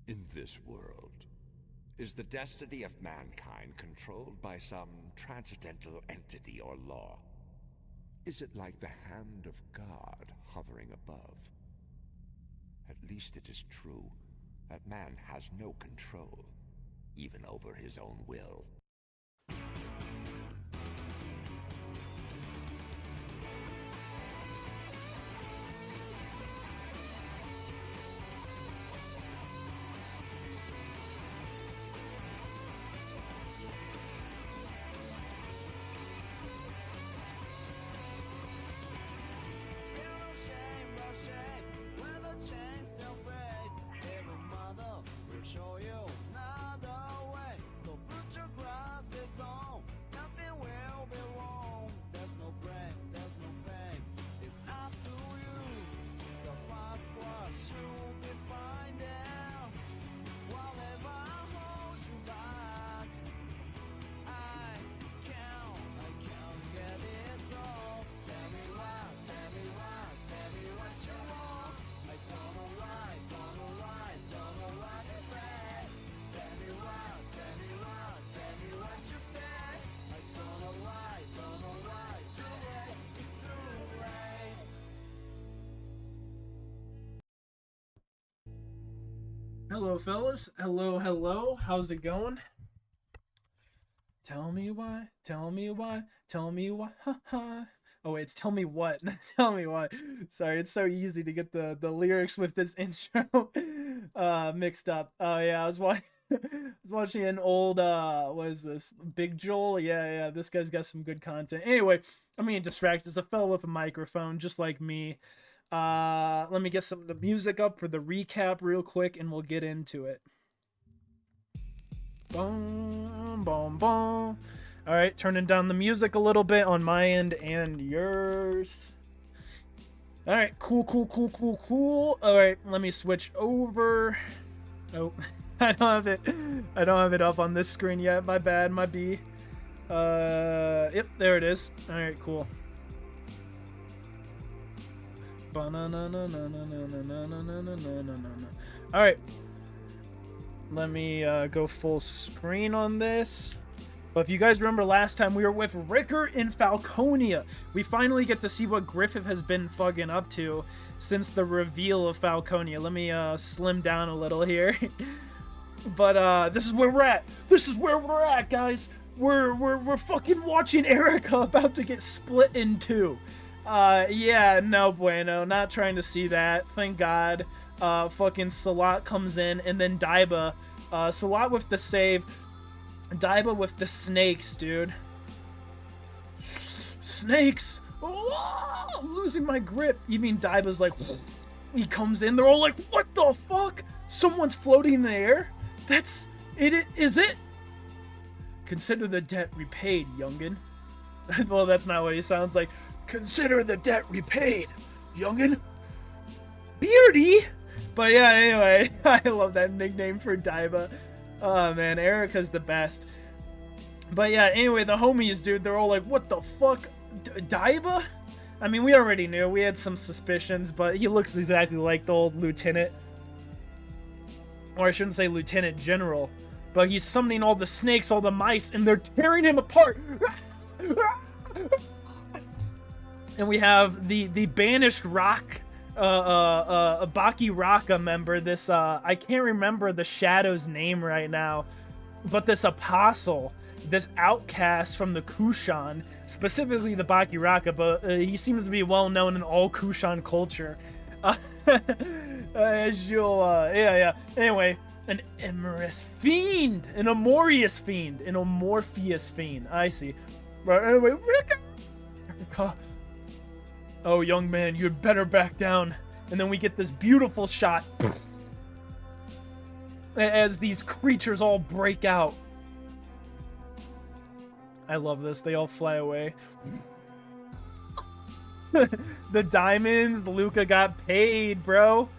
In this world, is the destiny of mankind controlled by some transcendental entity or law? Is it like the hand of God hovering above? At least it is true that man has no control, even over his own will. Hello, fellas. Hello, hello. How's it going? Tell me why. Tell me why. Tell me why. Ha ha. Oh wait, it's tell me what. Tell me why. Sorry, it's so easy to get the lyrics with this intro mixed up. Oh yeah, I was watching. I was watching an old what is this? Big Joel? Yeah, this guy's got some good content. Anyway, I'm being distracted. There's a fellow with a microphone just like me. Let me get some of the music up for the recap real quick and we'll get into it. Boom, boom, boom. All right, turning down the music a little bit on my end and yours. All right, cool. All right, let me switch over. Oh, I don't have it up on this screen yet. My bad, my B. Yep, there it is. All right, cool. Alright. Let me go full screen on this. But if you guys remember last time, we were with Ricker in Falconia. We finally get to see what Griffith has been fucking up to since the reveal of Falconia. Let me slim down a little here. But this is where we're at. This is where we're at, guys. We're fucking watching Erica about to get split in two. Yeah, no bueno. Not trying to see that. Thank God. Fucking Salat comes in, and then Daiba. Salat with the save. Daiba with the snakes, dude. Snakes! Oh, I'm losing my grip. Even Daiba's like, he comes in. They're all like, what the fuck? Someone's floating in the air? That's it, is it? Consider the debt repaid, youngin. Well, that's not what he sounds like. Consider the debt repaid, youngin. Beardy! But yeah, anyway, I love that nickname for Daiba. Oh man, Erica's the best. But yeah, anyway, the homies, dude, they're all like, what the fuck? Daiba? I mean, we already knew. We had some suspicions, but he looks exactly like the old lieutenant. Or I shouldn't say lieutenant general. But he's summoning all the snakes, all the mice, and they're tearing him apart. And we have the banished rock, Baki Raka member, this, I can't remember the Shadow's name right now, but this apostle, this outcast from the Kushan, specifically the Baki Raka, but he seems to be well known in all Kushan culture. As you'll, yeah. Anyway, an Emorous fiend, an Amorious fiend, an Amorpheus fiend, I see. But anyway, Rika! Oh, young man, you'd better back down. And then we get this beautiful shot as these creatures all break out. I love this. They all fly away. The diamonds, Luca got paid, bro.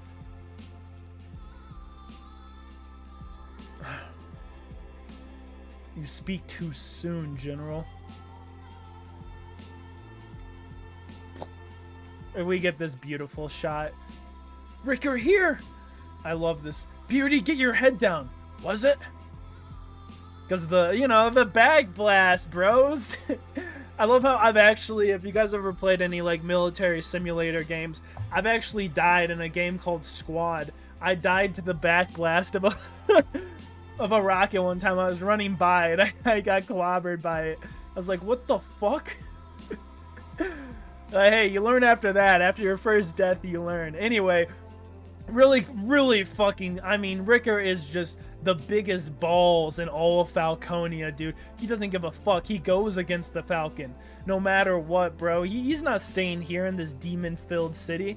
You speak too soon, General. And we get this beautiful shot. Ricker, here! I love this. Beardy, get your head down. Was it? Because the bag blast, bros. I love how I've actually, if you guys ever played any like military simulator games, I've actually died in a game called Squad. I died to the back blast of a of a rocket one time. I was running by and I got clobbered by it. I was like, what the fuck? Hey, you learn after that. After your first death, you learn. Anyway, really fucking, I mean, Ricker is just the biggest balls in all of Falconia, dude. He doesn't give a fuck. He goes against the Falcon no matter what, bro. He's not staying here in this demon-filled city.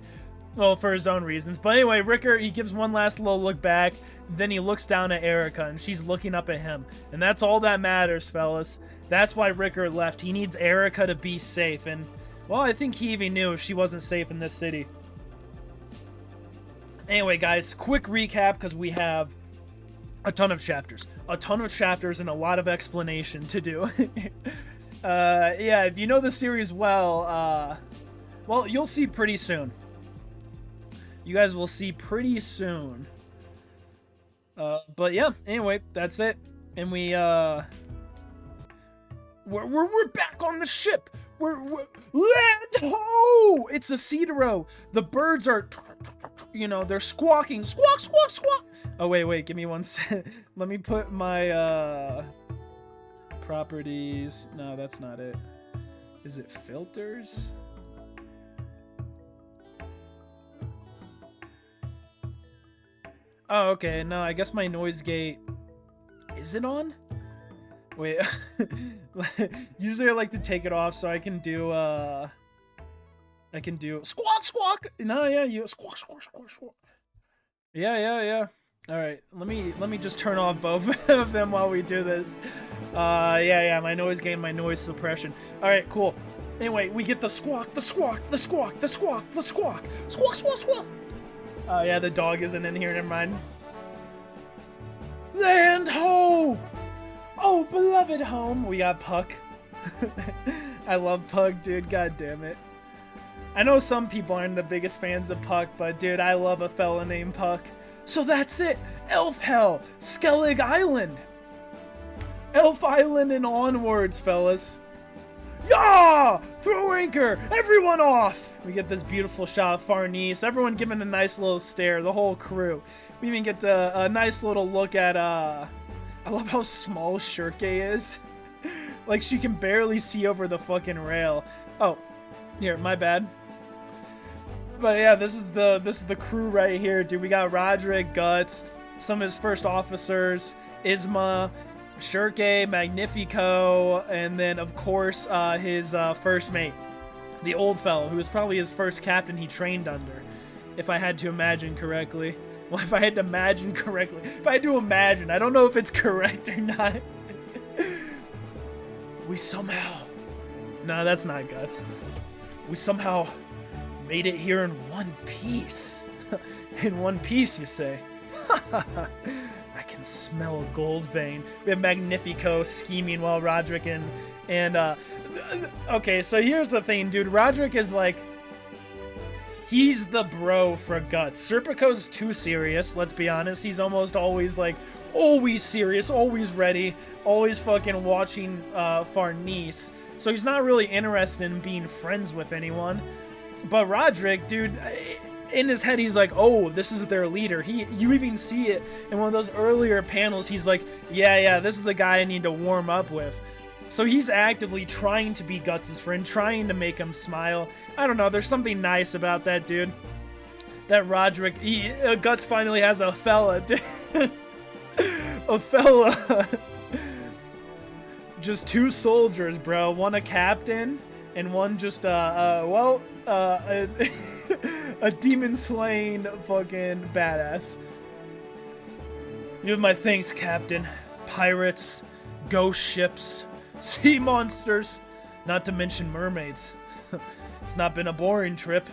Well, for his own reasons. But anyway, Ricker, he gives one last little look back. Then he looks down at Erica, and she's looking up at him. And that's all that matters, fellas. That's why Ricker left. He needs Erica to be safe. And, well, I think he even knew she wasn't safe in this city. Anyway, guys, quick recap, because we have a ton of chapters. A ton of chapters and a lot of explanation to do. Yeah, if you know the series well, you'll see pretty soon. You guys will see pretty soon. But yeah, anyway, that's it. And we're back on the ship. We're land ho! It's a Cedaro. The birds are, they're squawking. Squawk, squawk, squawk. Oh, wait, give me one sec. Let me put my, properties. No, that's not it. Is it filters? Oh, okay. No, I guess my noise gate... Is it on? Wait. Usually I like to take it off so I can do, squawk, squawk! No, yeah, you... Squawk, squawk, squawk, squawk. Yeah. Alright, let me just turn off both of them while we do this. Yeah, my noise gate, my noise suppression. Alright, cool. Anyway, we get the squawk, the squawk, the squawk, the squawk, the squawk. Squawk, squawk, squawk! Oh, yeah, the dog isn't in here, never mind. Land ho! Oh, beloved home! We got Puck. I love Puck, dude, god damn it. I know some people aren't the biggest fans of Puck, but dude, I love a fella named Puck. So that's it! Elfhelm! Skellig Island! Elf Island and onwards, fellas. Yeah! Throw anchor! Everyone off! We get this beautiful shot of Farnese. Everyone giving a nice little stare. The whole crew. We even get a nice little look at, I love how small Shirke is. Like, she can barely see over the fucking rail. Oh. Here, my bad. But yeah, this is the crew right here, dude. We got Roderick, Guts, some of his first officers, Isma, Shirke, Magnifico, and then, of course, his first mate, the old fellow, who was probably his first captain he trained under, if I had to imagine correctly. Well, if I had to imagine correctly. If I had to imagine. I don't know if it's correct or not. We somehow... No, that's not Guts. We somehow made it here in one piece. In one piece, you say? I can smell a gold vein. We have Magnifico scheming while Roderick and okay, so here's the thing, dude. Roderick is like, he's the bro for Guts. Serpico's too serious, let's be honest. He's almost always like, always serious, always ready, always fucking watching Farnese. So he's not really interested in being friends with anyone. But Roderick, dude, in his head, he's like, oh, this is their leader. You even see it in one of those earlier panels. He's like, yeah, this is the guy I need to warm up with. So he's actively trying to be Guts' friend, trying to make him smile. I don't know, there's something nice about that, dude. That Roderick, Guts finally has a fella. A fella. Just two soldiers, bro. One a captain, and one just, a demon-slaying fucking badass. You have my thanks, Captain. Pirates, ghost ships, sea monsters, not to mention mermaids. It's not been a boring trip.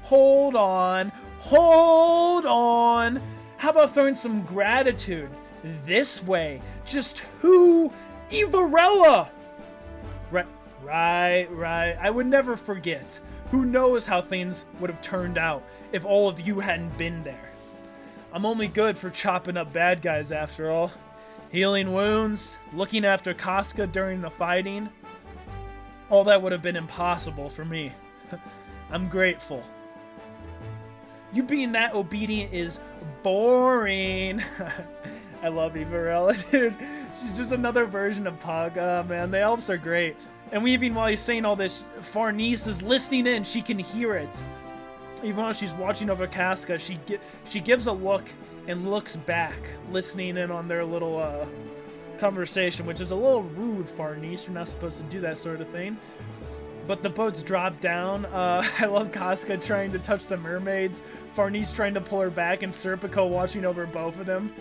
Hold on. How about throwing some gratitude this way? Just who? Ivarella! Right. I would never forget. Who knows how things would have turned out if all of you hadn't been there. I'm only good for chopping up bad guys after all. Healing wounds, looking after Casca during the fighting. All that would have been impossible for me. I'm grateful. You being that obedient is boring. I love Everella, dude. She's just another version of Pug. Man, the elves are great. And we even, while he's saying all this, Farnice is listening in. She can hear it. Even while she's watching over Casca, she gives a look and looks back, listening in on their little conversation, which is a little rude, Farnice. You're not supposed to do that sort of thing. But the boats drop down. I love Casca trying to touch the mermaids, Farnice trying to pull her back, and Serpico watching over both of them.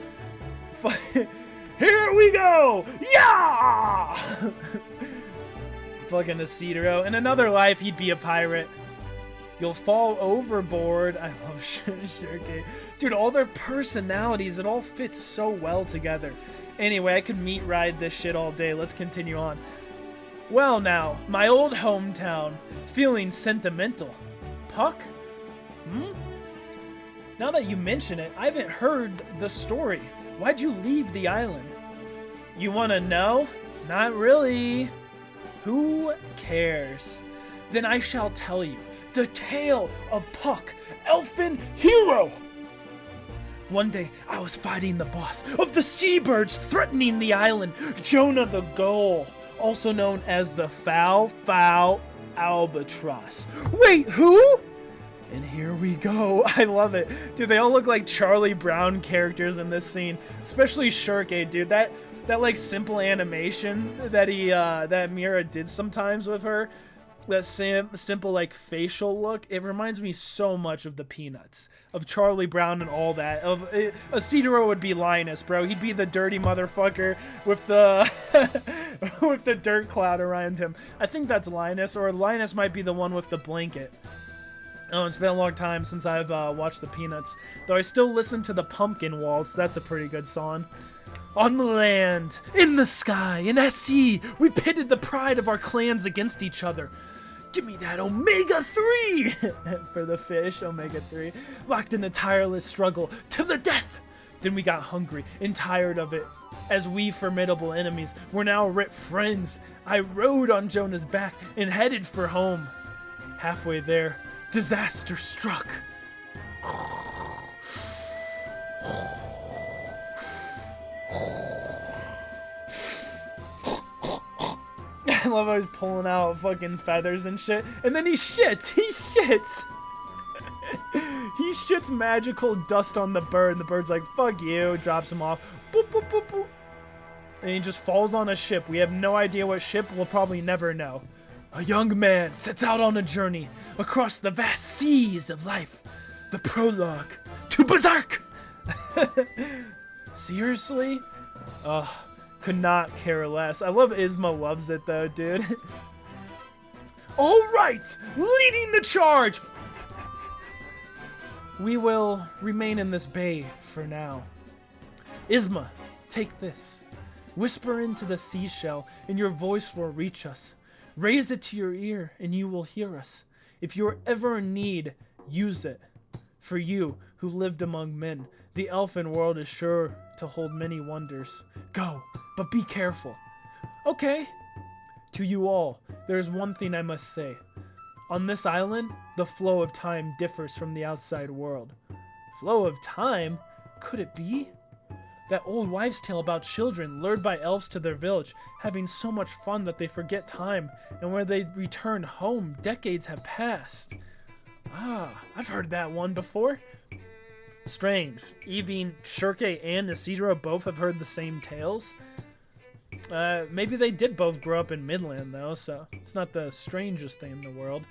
Here we go! Yeah! Fucking Isidro. In another life, he'd be a pirate. You'll fall overboard. I love Shirkei. Dude, all their personalities, it all fits so well together. Anyway, I could meat ride this shit all day. Let's continue on. Well now, my old hometown, feeling sentimental. Puck? Now that you mention it, I haven't heard the story. Why'd you leave the island? You wanna know? Not really. Who cares? Then I shall tell you the tale of Puck, elfin hero. One day, I was fighting the boss of the seabirds threatening the island, Jonah the Gull, also known as the Foul Albatross. Wait, who? And here we go. I love it. Dude, they all look like Charlie Brown characters in this scene. Especially Shirkei, dude. That like simple animation that that Mira did sometimes with her. That simple like facial look. It reminds me so much of the Peanuts. Of Charlie Brown and all that. Isidro would be Linus, bro. He'd be the dirty motherfucker with the with the dirt cloud around him. I think that's Linus, or Linus might be the one with the blanket. Oh, it's been a long time since I've watched the Peanuts. Though I still listen to the Pumpkin Waltz. That's a pretty good song. On the land, in the sky, and at sea, we pitted the pride of our clans against each other. Give me that omega-3! For the fish, omega-3. Locked in a tireless struggle to the death. Then we got hungry and tired of it. As we formidable enemies were now ripped friends, I rode on Jonah's back and headed for home. Halfway there, disaster struck. I love how he's pulling out fucking feathers and shit. And then he shits. He shits. He shits magical dust on the bird. And the bird's like, fuck you. Drops him off. Boop, boop, boop, boop. And he just falls on a ship. We have no idea what ship. We'll probably never know. A young man sets out on a journey across the vast seas of life. The prologue to Berserk. Seriously? Ugh. Could not care less. I love Isma loves it though, dude. All right, leading the charge. We will remain in this bay for now. Isma, take this. Whisper into the seashell and your voice will reach us. Raise it to your ear and you will hear us. If you are ever in need, use it. For you who lived among men, the elfin world is sure to hold many wonders. Go, but be careful. Okay. To you all, there is one thing I must say. On this island, the flow of time differs from the outside world. Flow of time? Could it be? That old wives' tale about children lured by elves to their village, having so much fun that they forget time, and when they return home, decades have passed. Ah, I've heard that one before. Strange. Even Shirkei and Isidro both have heard the same tales. Maybe they did both grow up in Midland, though, so it's not the strangest thing in the world.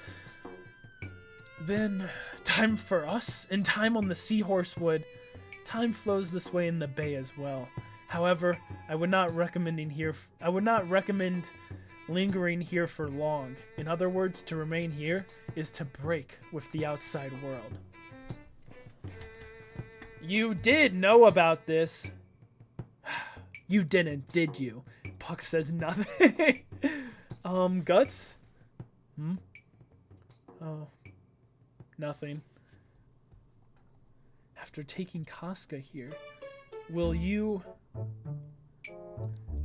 Then, time for us, and time on the Seahorse Wood. Time flows this way in the bay as well. However, I would not recommend lingering here for long. In other words, to remain here is to break with the outside world. You did know about this. You didn't, did you? Puck says nothing. Guts? Oh. Nothing. after taking Casca here, will you...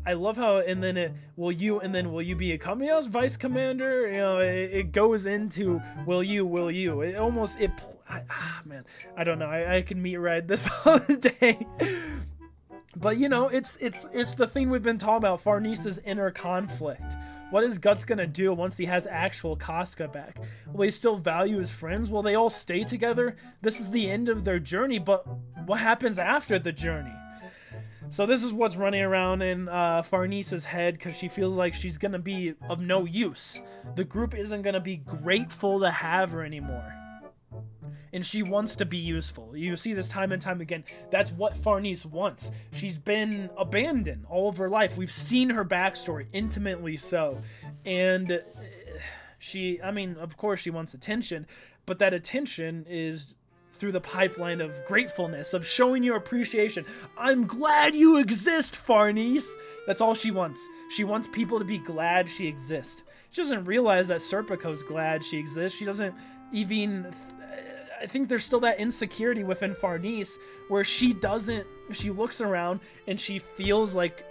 I love how, and then will you be accompanying us, Vice Commander? You know, it goes into, will you? It almost, man, I don't know. I can meat ride this all day. But, you know, it's the thing we've been talking about, Farnese's inner conflict. What is Guts gonna do once he has actual Casca back? Will he still value his friends? Will they all stay together? This is the end of their journey, but what happens after the journey? So this is what's running around in Farnese's head, because she feels like she's going to be of no use. The group isn't going to be grateful to have her anymore. And she wants to be useful. You see this time and time again. That's what Farnese wants. She's been abandoned all of her life. We've seen her backstory, intimately so. And of course she wants attention, but that attention is through the pipeline of gratefulness, of showing your appreciation. I'm glad you exist, Farnese. That's all she wants. She wants people to be glad she exists. She doesn't realize that Serpico's glad she exists. She doesn't even... I think there's still that insecurity within Farnese where she looks around and she feels like,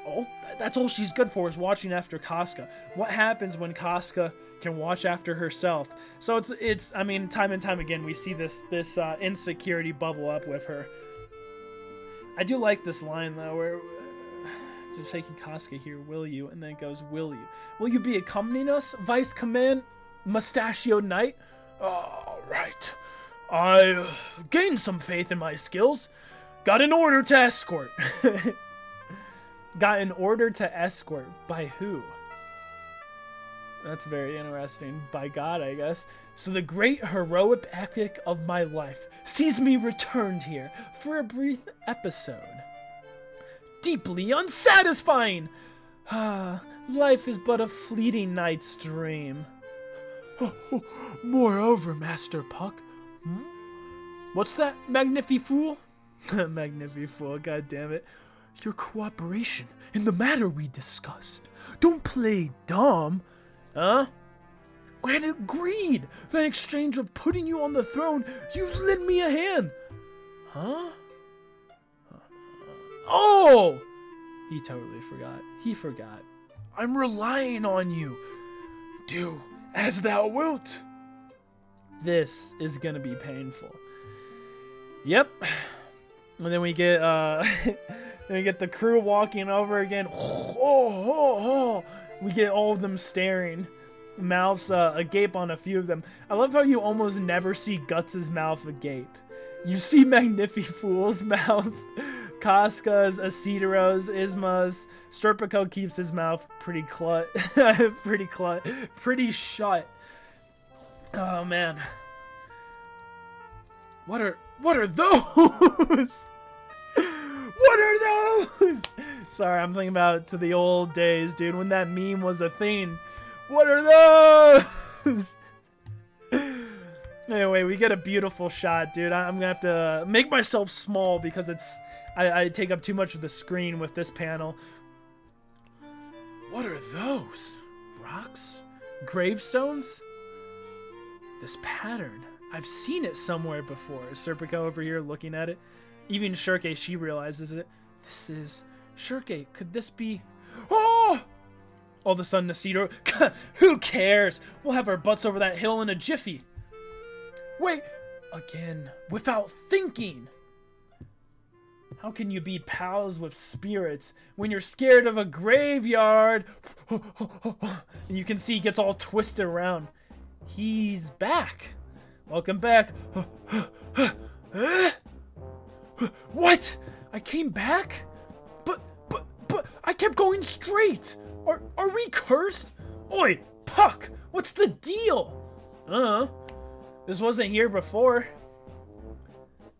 oh, that's all she's good for, is watching after Casca. What happens when Casca can watch after herself? So it's I mean, time and time again we see this insecurity bubble up with her. I do like this line though, where just taking Casca here, will you? And then it goes, will you be accompanying us, Vice Command Mustachio Knight? All right. I gained some faith in my skills. Got an order to escort. Got an order to escort. By who? That's very interesting. By God, I guess. So the great heroic epic of my life sees me returned here for a brief episode. Deeply unsatisfying. Life is but a fleeting night's dream. Moreover, Master Puck. What's that, Magnififool? Magnififool, god damn it. Your cooperation in the matter we discussed. Don't play dumb. Huh? We had agreed that in exchange of putting you on the throne, you lend me a hand. Huh? Oh! He totally forgot. He forgot. I'm relying on you. Do as thou wilt. This is gonna be painful. Yep. And then we get then we get the crew walking over again. We get all of them staring, mouths agape on a few of them. I love how you almost never see Guts' mouth agape. You see Magnififool's mouth, Casca's, Acetero's, Isma's. Serpico keeps his mouth pretty shut. Oh man. What are those? What are those? Sorry, I'm thinking about to the old days, dude, when that meme was a thing. What are those? Anyway, we get a beautiful shot, dude. I'm gonna have to make myself small because I take up too much of the screen with this panel. What are those? Rocks? Gravestones? This pattern. I've seen it somewhere before. Serpico over here looking at it. Even Shirke, she realizes it. This is... Shirke, could this be... Oh! All of a sudden, Aceto... Who cares? We'll have our butts over that hill in a jiffy. Wait! Again, without thinking! How can you be pals with spirits when you're scared of a graveyard? And you can see he gets all twisted around. He's back. Welcome back. What? I came back? But I kept going straight. Are we cursed? Oi, Puck, what's the deal? This wasn't here before.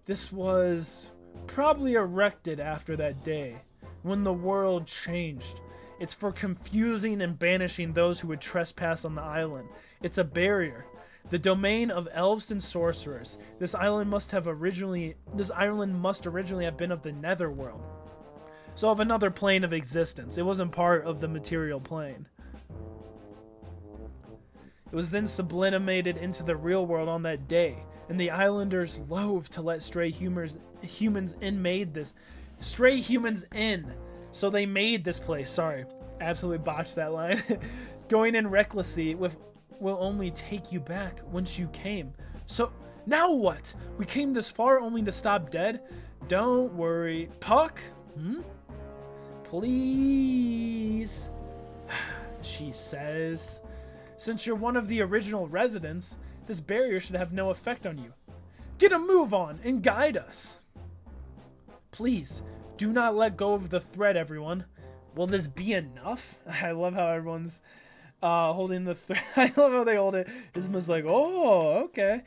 This was probably erected after that day, when the world changed. It's for confusing and banishing those who would trespass on the island. It's a barrier. The domain of elves and sorcerers. This island must originally have been of the netherworld. So of another plane of existence. It wasn't part of the material plane. It was then sublimated into the real world on that day. and the islanders loathe to let stray humans in made this. Stray humans in. So they made this place. Sorry. Absolutely botched that line. Going in recklessly will only take you back whence you came. So now what? We came this far only to stop dead? Don't worry. Puck? Please. She says. Since you're one of the original residents, this barrier should have no effect on you. Get a move on and guide us. Please, do not let go of the thread, everyone. Will this be enough? I love how everyone's holding the thread. I love how they hold it. Isma's like, oh, okay.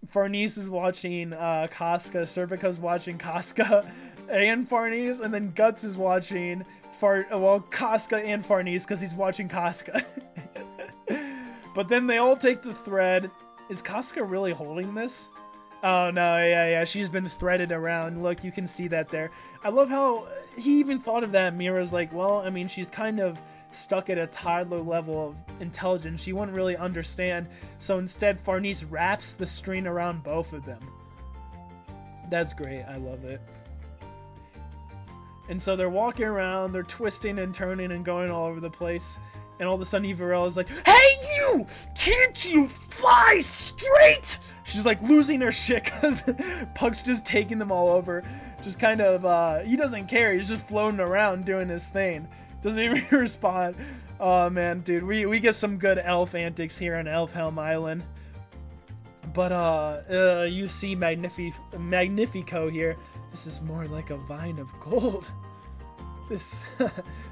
Farnese is watching Casca. Serpico's watching Casca and Farnese. And then Guts is watching Casca and Farnese because he's watching Casca. But then they all take the thread. Is Casca really holding this? Oh, no, yeah, she's been threaded around. Look, you can see that there. I love how he even thought of that. Mira's like, well, I mean, she's kind of stuck at a toddler level of intelligence. She wouldn't really understand. So instead, Farnese wraps the string around both of them. That's great. I love it. And so they're walking around. They're twisting and turning and going all over the place. And all of a sudden, Everell is like, hey, you! Can't you fly straight? She's like losing her shit because Puck's just taking them all over. Just kind of, he doesn't care. He's just floating around doing his thing. Doesn't even respond. Oh, man, dude. We get some good elf antics here on Elfhelm Island. But, you see Magnifico here. This is more like a vine of gold. This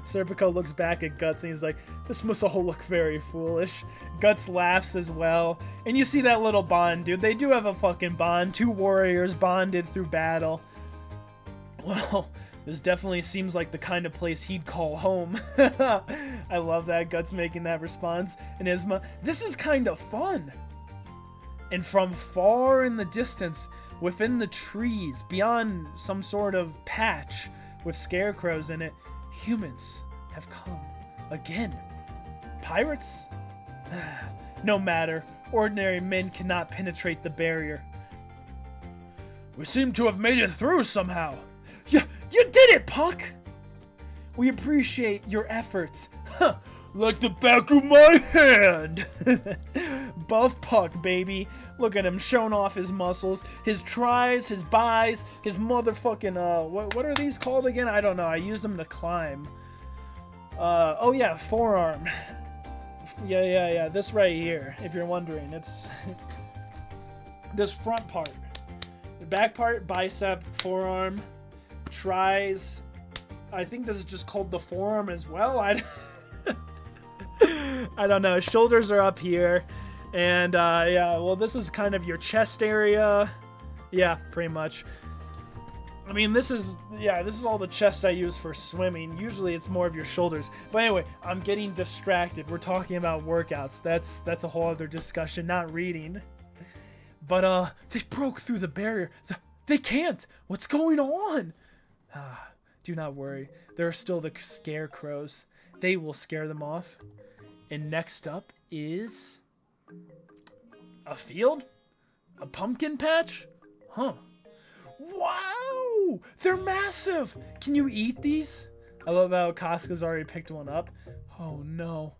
Serpico looks back at Guts and he's like, this must all look very foolish. Guts laughs as well. And you see that little bond, dude. They do have a fucking bond. Two warriors bonded through battle. Well, this definitely seems like the kind of place he'd call home. I love that. Guts making that response. And Isma, this is kind of fun. And from far in the distance, within the trees, beyond some sort of patch, with scarecrows in it, humans have come again. Pirates? No matter. Ordinary men cannot penetrate the barrier. We seem to have made it through somehow. You did it, Puck! We appreciate your efforts. Like the back of my hand! Buff Puck, baby. Look at him showing off his muscles, his tries, his buys, his motherfucking, what are these called again? I don't know. I use them to climb. Oh yeah, forearm. Yeah. This right here, if you're wondering. It's this front part. The back part, bicep, forearm, tries. I think this is just called the forearm as well. I don't know. Shoulders are up here. And, yeah, well, this is kind of your chest area. Yeah, pretty much. I mean, this is all the chest I use for swimming. Usually it's more of your shoulders. But anyway, I'm getting distracted. We're talking about workouts. That's a whole other discussion, not reading. But, they broke through the barrier. They can't! What's going on? Do not worry. There are still the scarecrows. They will scare them off. And next up is... a field? A pumpkin patch? Huh. Wow! They're massive! Can you eat these? I love how Casca's already picked one up. Oh no.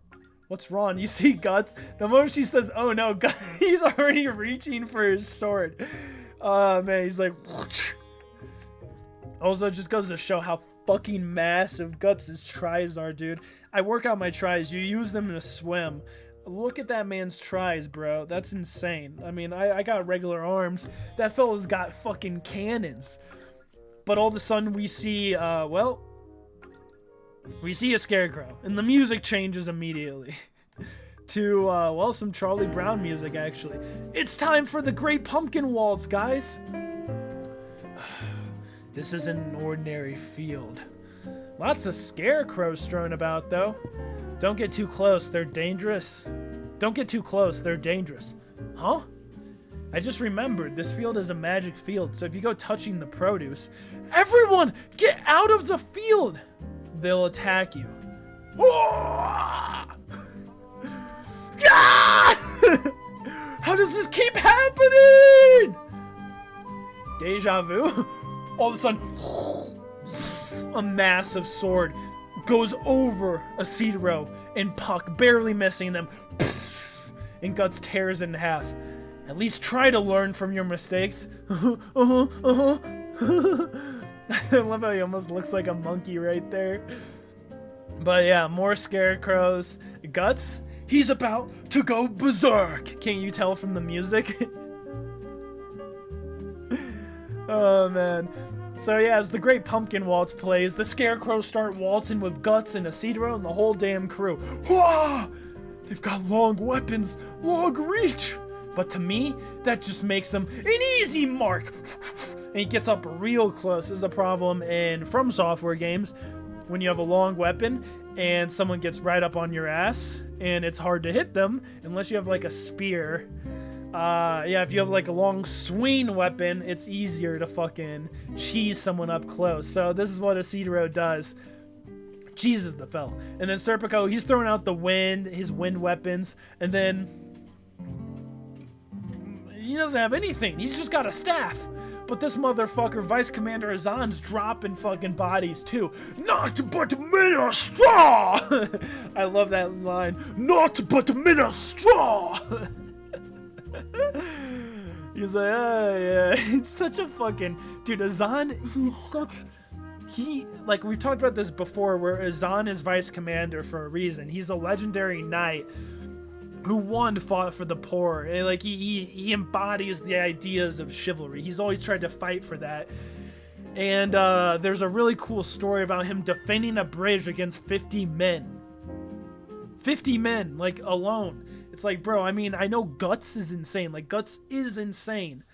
What's wrong? You see Guts? The moment she says, oh no, Guts, he's already reaching for his sword. Oh man, he's like... whoosh. Also, it just goes to show how fucking massive Guts' tries are, dude. I work out my tries. You use them to swim. Look at that man's tries, bro. That's insane. I mean, I got regular arms. That fella's got fucking cannons. But all of a sudden we see, we see a scarecrow. And the music changes immediately. To, well, some Charlie Brown music, actually. It's time for the Great Pumpkin Waltz, guys. This isn't an ordinary field. Lots of scarecrows strewn about, though. Don't get too close, they're dangerous. Don't get too close, they're dangerous. Huh? I just remembered, this field is a magic field, so if you go touching the produce... Everyone, get out of the field! They'll attack you. How does this keep happening? Deja vu? All of a sudden, a massive sword goes over Isidro and Puck, barely missing them, and Guts tears in half. At least try to learn from your mistakes. I love how he almost looks like a monkey right there. But yeah, more scarecrows. Guts, he's about to go berserk. Can't you tell from the music? Oh man. So yeah, as the Great Pumpkin Waltz plays, the scarecrows start waltzing with Guts and Isidro and the whole damn crew. Whoa! They've got long weapons, long reach. But to me, that just makes them an easy mark. And he gets up real close. This is a problem in From Software games when you have a long weapon and someone gets right up on your ass and it's hard to hit them unless you have like a spear. Yeah, if you have like a long swing weapon, it's easier to fucking cheese someone up close. So this is what Isidro does. Jesus the fell. And then Serpico, he's throwing out the wind, his wind weapons, and then he doesn't have anything. He's just got a staff. But this motherfucker, Vice Commander Azan's dropping fucking bodies too. Not but men are straw! I love that line. Not but men are straw! He's like, oh yeah. He's such a fucking... Dude, Azan, like, we've talked about this before, where Azan is Vice Commander for a reason. He's a legendary knight who fought for the poor, and like he embodies the ideas of chivalry. He's always tried to fight for that. And there's a really cool story about him defending a bridge against 50 men. 50 men, like, alone. It's like, bro, I mean, I know Guts is insane. Like, Guts is insane.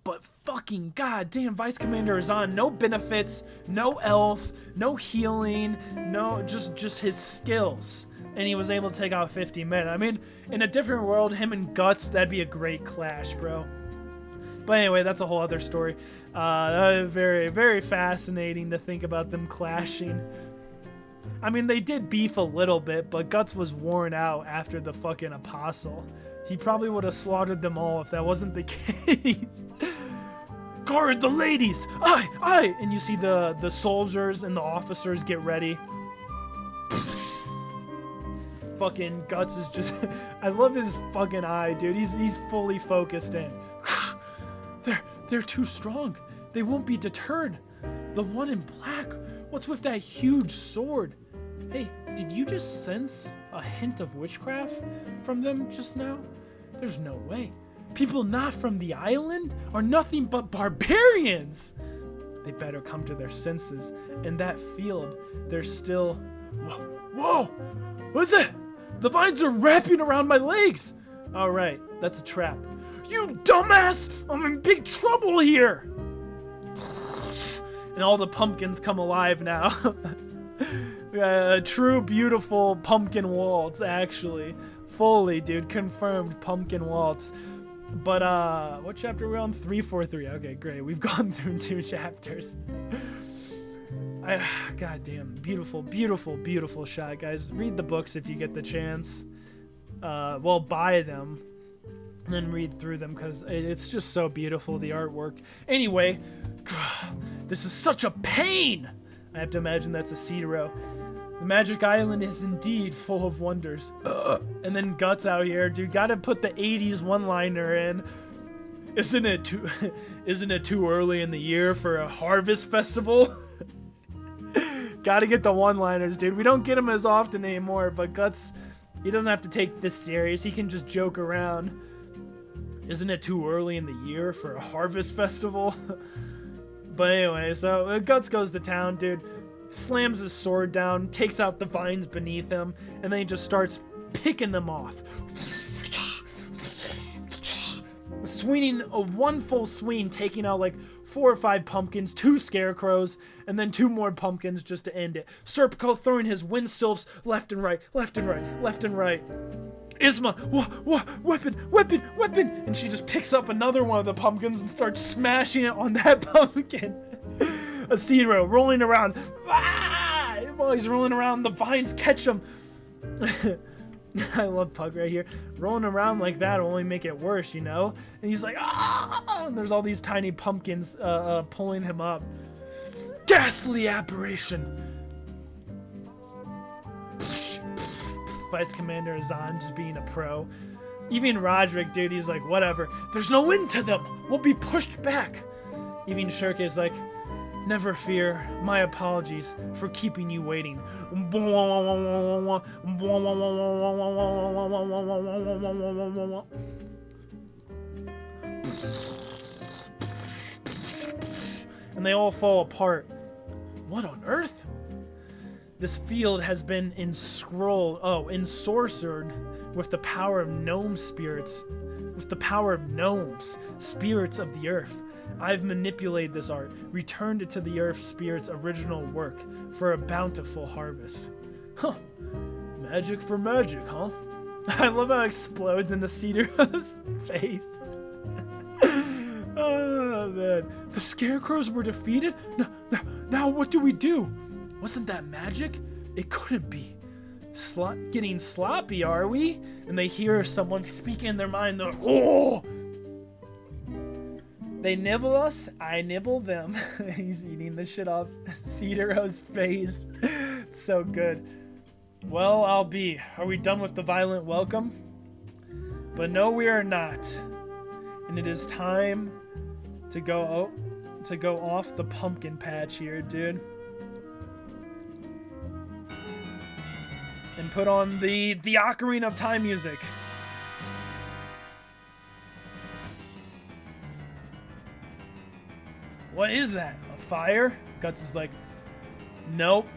But fucking goddamn, Vice Commander Azan, no benefits, no elf, no healing, no, just his skills. And he was able to take out 50 men. I mean, in a different world, him and Guts, that'd be a great clash, bro. But anyway, that's a whole other story. Very, very fascinating to think about them clashing. I mean, they did beef a little bit, but Guts was worn out after the fucking apostle. He probably would have slaughtered them all if that wasn't the case. Guard the ladies! Aye! And you see the soldiers and the officers get ready. Fucking Guts is just... I love his fucking eye, dude. He's fully focused in. They're too strong. They won't be deterred. The one in black. What's with that huge sword? Hey, did you just sense a hint of witchcraft from them just now? There's no way. People not from the island are nothing but barbarians. They better come to their senses. In that field, there's still... Whoa! What's it? The vines are wrapping around my legs! Alright, that's a trap. You dumbass! I'm in big trouble here! And all the pumpkins come alive now. A true beautiful pumpkin waltz, actually. Fully, dude, confirmed pumpkin waltz. But, what chapter are we on? 343. Okay, great. We've gone through 2 chapters. Goddamn, beautiful, beautiful, beautiful shot, guys. Read the books if you get the chance. Well, buy them. And then read through them, because it's just so beautiful, the artwork. Anyway, this is such a pain! I have to imagine that's Isidro. The Magic Island is indeed full of wonders. And then Guts out here, dude. Gotta put the 80s one-liner in. Isn't it too early in the year for a harvest festival? Gotta get the one-liners, dude. We don't get them as often anymore, but Guts, he doesn't have to take this serious. He can just joke around. Isn't it too early in the year for a harvest festival? But anyway, so Guts goes to town, dude. Slams his sword down, takes out the vines beneath him, and then he just starts picking them off. Swinging one full swing, taking out like 4 or 5 pumpkins, 2 scarecrows, and then 2 more pumpkins just to end it. Serpico throwing his wind sylphs left and right, left and right, left and right. Isma, weapon! And she just picks up another one of the pumpkins and starts smashing it on that pumpkin. Isidro rolling around. While he's rolling around, the vines catch him. I love Pug right here. Rolling around like that will only make it worse, you know? And he's like, ah! And there's all these tiny pumpkins pulling him up. Ghastly apparition! Vice Commander Azan just being a pro. Even Roderick, dude, he's like, whatever. There's no end to them! We'll be pushed back! Even Shirk is like, never fear. My apologies for keeping you waiting. And they all fall apart. What on earth? This field has been ensorcered with the power of gnome spirits. With the power of gnomes, spirits of the earth. I've manipulated this art, returned it to the earth spirit's original work for a bountiful harvest. Huh. Magic for magic, huh? I love how it explodes into Cedaro's face. Oh, man. The scarecrows were defeated? Now what do we do? Wasn't that magic? It couldn't be. Getting sloppy, are we? And they hear someone speak in their mind. They're like, oh! They nibble us, I nibble them. He's eating the shit off Cedaro's face. It's so good. Well, Are we done with the violent welcome? But no, we are not. And it is time to go off the pumpkin patch here, dude. And put on the Ocarina of Time music. What is that? A fire? Guts is like, nope.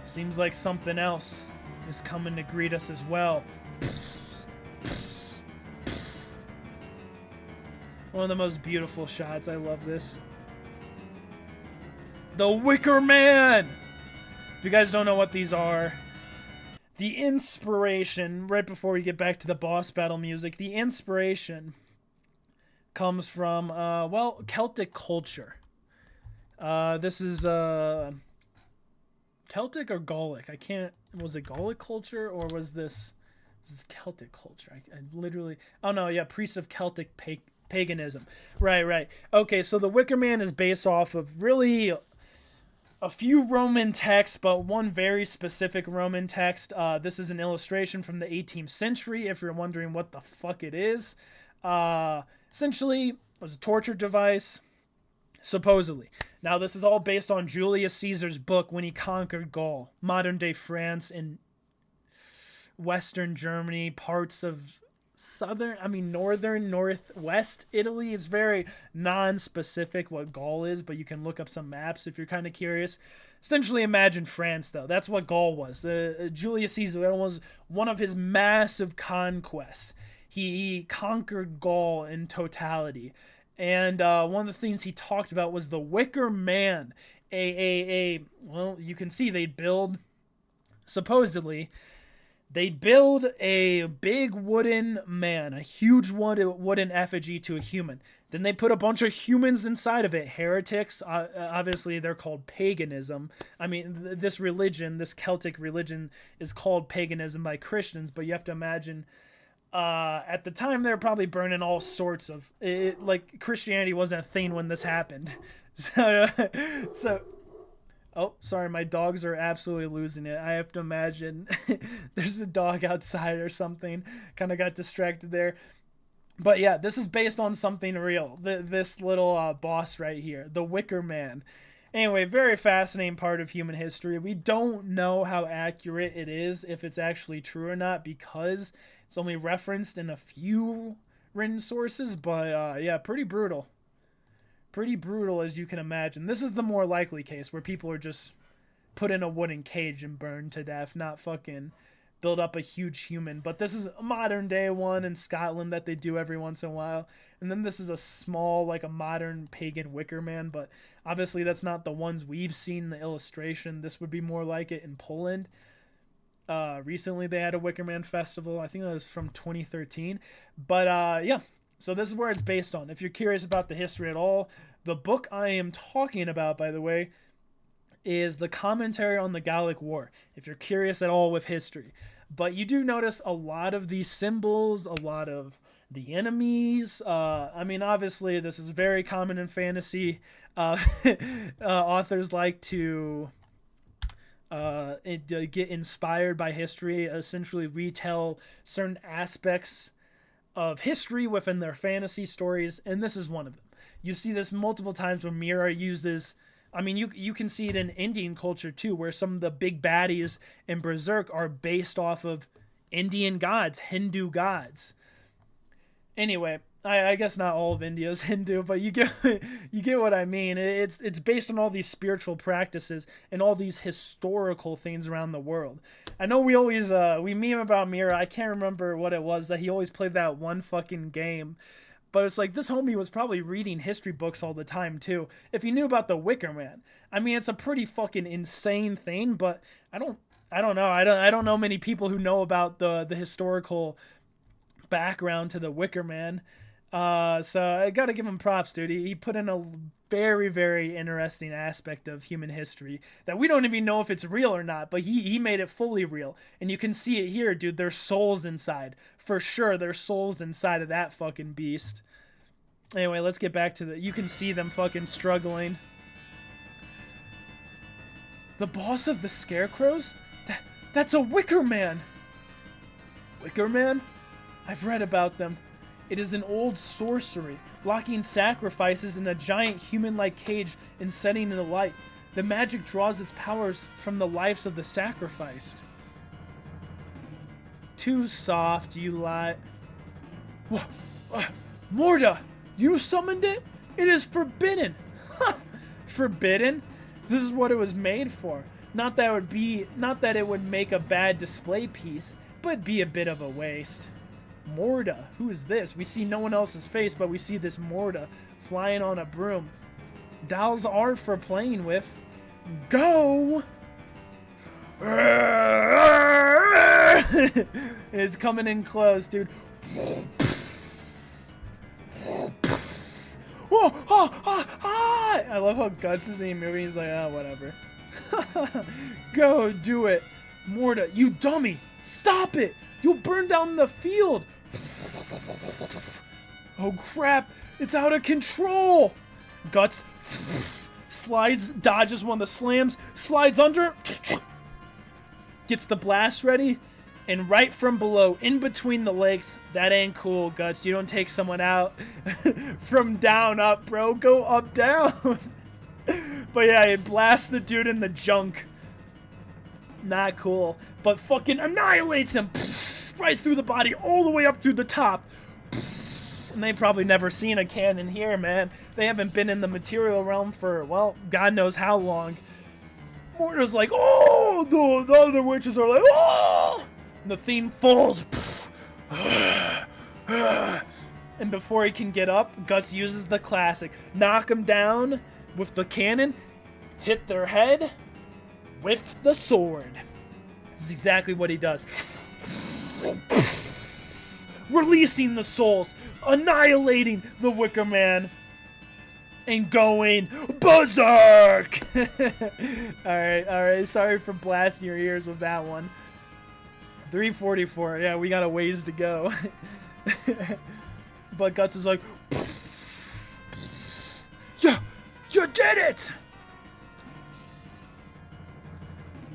Seems like something else is coming to greet us as well. One of the most beautiful shots. I love this. The Wicker Man! If you guys don't know what these are, the inspiration, right before we get back to the boss battle music, the inspiration comes from, Celtic culture. This is Celtic or Gallic? Was it Gallic culture or was this Celtic culture? I literally, oh no, yeah, priests of Celtic paganism. Right. Okay, so the Wicker Man is based off of really a few Roman texts, but one very specific Roman text. This is an illustration from the 18th century, if you're wondering what the fuck it is. Essentially, it was a torture device. Supposedly. Now, this is all based on Julius Caesar's book when he conquered Gaul, modern-day France and Western Germany, parts of northern, northwest Italy. It's very non-specific what Gaul is, but you can look up some maps if you're kind of curious. Essentially, imagine France, though. That's what Gaul was. Julius Caesar was one of his massive conquests. He conquered Gaul in totality. And one of the things he talked about was the Wicker Man. Well, you can see they'd build a big wooden man, a huge wooden effigy to a human. Then they put a bunch of humans inside of it. Heretics, obviously they're called paganism. I mean, this religion, this Celtic religion, is called paganism by Christians, but you have to imagine... at the time, they were probably burning all sorts of... like, Christianity wasn't a thing when this happened. So... Oh, sorry, my dogs are absolutely losing it. I have to imagine there's a dog outside or something. Kind of got distracted there. But yeah, this is based on something real. This little boss right here, the Wicker Man. Anyway, very fascinating part of human history. We don't know how accurate it is, if it's actually true or not, because it's only referenced in a few written sources. But yeah, pretty brutal. Pretty brutal, as you can imagine. This is the more likely case, where people are just put in a wooden cage and burned to death, not fucking build up a huge human. But this is a modern day one in Scotland that they do every once in a while. And then this is a small, like a modern pagan Wicker Man, but obviously that's not the ones we've seen in the illustration. This would be more like it in Poland. Recently they had a Wicker Man festival. I think that was from 2013. But yeah, so this is where it's based on. If you're curious about the history at all, the book I am talking about, by the way, is the Commentary on the Gallic War, if you're curious at all with history. But you do notice a lot of these symbols, a lot of the enemies. I mean, obviously, this is very common in fantasy. Authors like to get inspired by history, essentially retell certain aspects of history within their fantasy stories, and this is one of them. You see this multiple times when Mira uses. I mean, you can see it in Indian culture too, where some of the big baddies in Berserk are based off of Indian gods, Hindu gods. Anyway, I guess not all of India is Hindu, but you get what I mean. It's based on all these spiritual practices and all these historical things around the world. I know we always we meme about Mira. I can't remember what it was that he always played that one fucking game. But it's like this homie was probably reading history books all the time too. If you knew about the Wicker Man, I mean, it's a pretty fucking insane thing. But I don't know. I don't know many people who know about the historical background to the Wicker Man. So I gotta give him props, dude. He put in a very, very interesting aspect of human history that we don't even know if it's real or not, but he made it fully real. And you can see it here, dude. There's souls inside. For sure, there's souls inside of that fucking beast. Anyway, let's get back to you can see them fucking struggling. The boss of the Scarecrows? That's a Wicker Man! Wicker Man? I've read about them. It is an old sorcery, locking sacrifices in a giant human-like cage and setting it alight. The magic draws its powers from the lives of the sacrificed. Too soft, you lie. Morda, you summoned it? It is forbidden. Forbidden? This is what it was made for. Not that it would make a bad display piece, but be a bit of a waste. Morda, who is this? We see no one else's face, but we see this Morda flying on a broom. Dolls are for playing with. Go! It's coming in close, dude. I love how Guts is in the movie. He's like, whatever. Go, do it. Morda, you dummy! Stop it! You'll burn down the field! Oh crap! It's out of control! Guts slides, dodges one of the slams, slides under, gets the blast ready, and right from below, in between the legs, that ain't cool, Guts. You don't take someone out from down up, bro. Go up, down. But yeah, it blasts the dude in the junk. Not cool. But fucking annihilates him. Right through the body, all the way up through the top. And they've probably never seen a cannon here, man. They haven't been in the material realm for, well, God knows how long. Morta's like, oh! The other witches are like, oh! And the theme falls. And before he can get up, Guts uses the classic. Knock him down with the cannon, hit their head with the sword. That's exactly what he does. Releasing the souls, annihilating the Wicker Man, and going Berserk! Alright, sorry for blasting your ears with that one. 344, yeah, we got a ways to go. But Guts is like, yeah, you did it!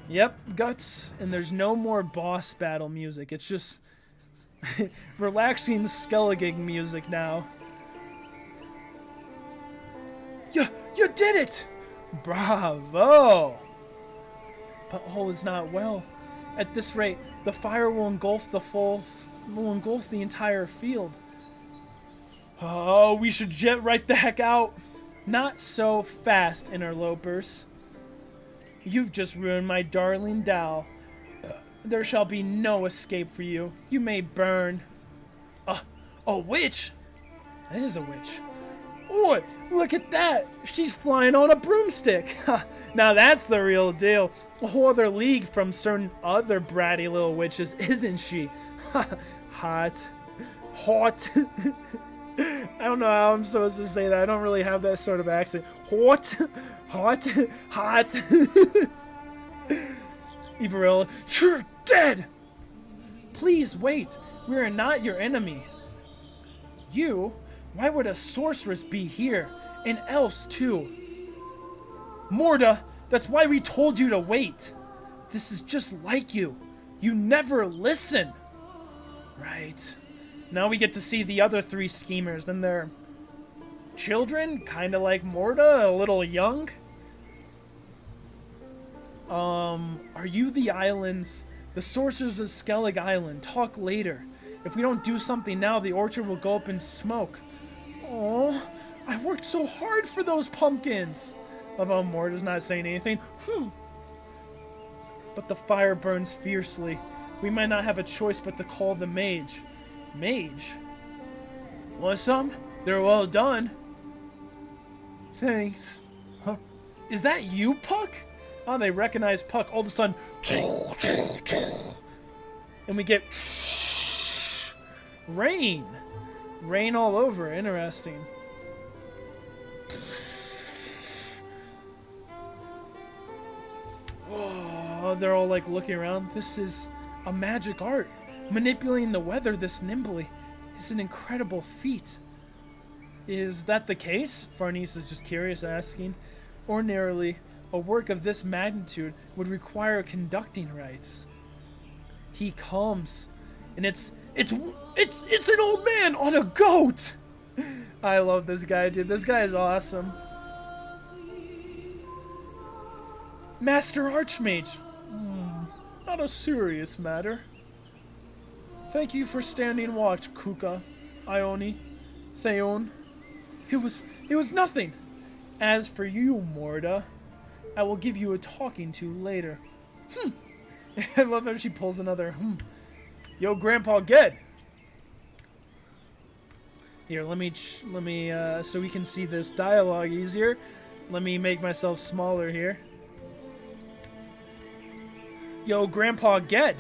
Yep, Guts, and there's no more boss battle music. It's just relaxing Skellige music now. You did it! Bravo! But all is not well. At this rate, the fire will engulf the entire field. Oh, we should jet right the heck out. Not so fast, interlopers. You've just ruined my darling doll. There shall be no escape for you. You may burn. A witch? That is a witch. Oh, look at that. She's flying on a broomstick. Now that's the real deal. A whole other league from certain other bratty little witches, isn't she? Hot. Hot. I don't know how I'm supposed to say that. I don't really have that sort of accent. Hot. Hot. Hot. Everilla, you're dead! Please wait. We are not your enemy. You? Why would a sorceress be here? And elves too. Morda, that's why we told you to wait. This is just like you. You never listen. Right. Now we get to see the other 3 schemers and their children, kind of like Morda, a little young. Are you the islands? The sorcerers of Skellig Island. Talk later. If we don't do something now, the orchard will go up in smoke. Oh, I worked so hard for those pumpkins. Although Morda's not saying anything. But the fire burns fiercely. We might not have a choice but to call the mage. Mage? Want some? They're well done. Thanks. Huh? Is that you, Puck? Oh, they recognize Puck. All of a sudden, and we get rain. Rain all over. Interesting. Oh, they're all like looking around. This is a magic art. Manipulating the weather this nimbly is an incredible feat. Is that the case? Farnese is just curious, asking. Ordinarily, a work of this magnitude would require conducting rites. He comes, and it's an old man on a goat. I love this guy, dude. This guy is awesome. Master Archmage. Not a serious matter. Thank you for standing watch, Kuka, Ione, Theon. It was nothing. As for you, Morda, I will give you a talking to later. I love how she pulls another Yo, Grandpa Ged. Here, let me so we can see this dialogue easier. Let me make myself smaller here. Yo, Grandpa Ged.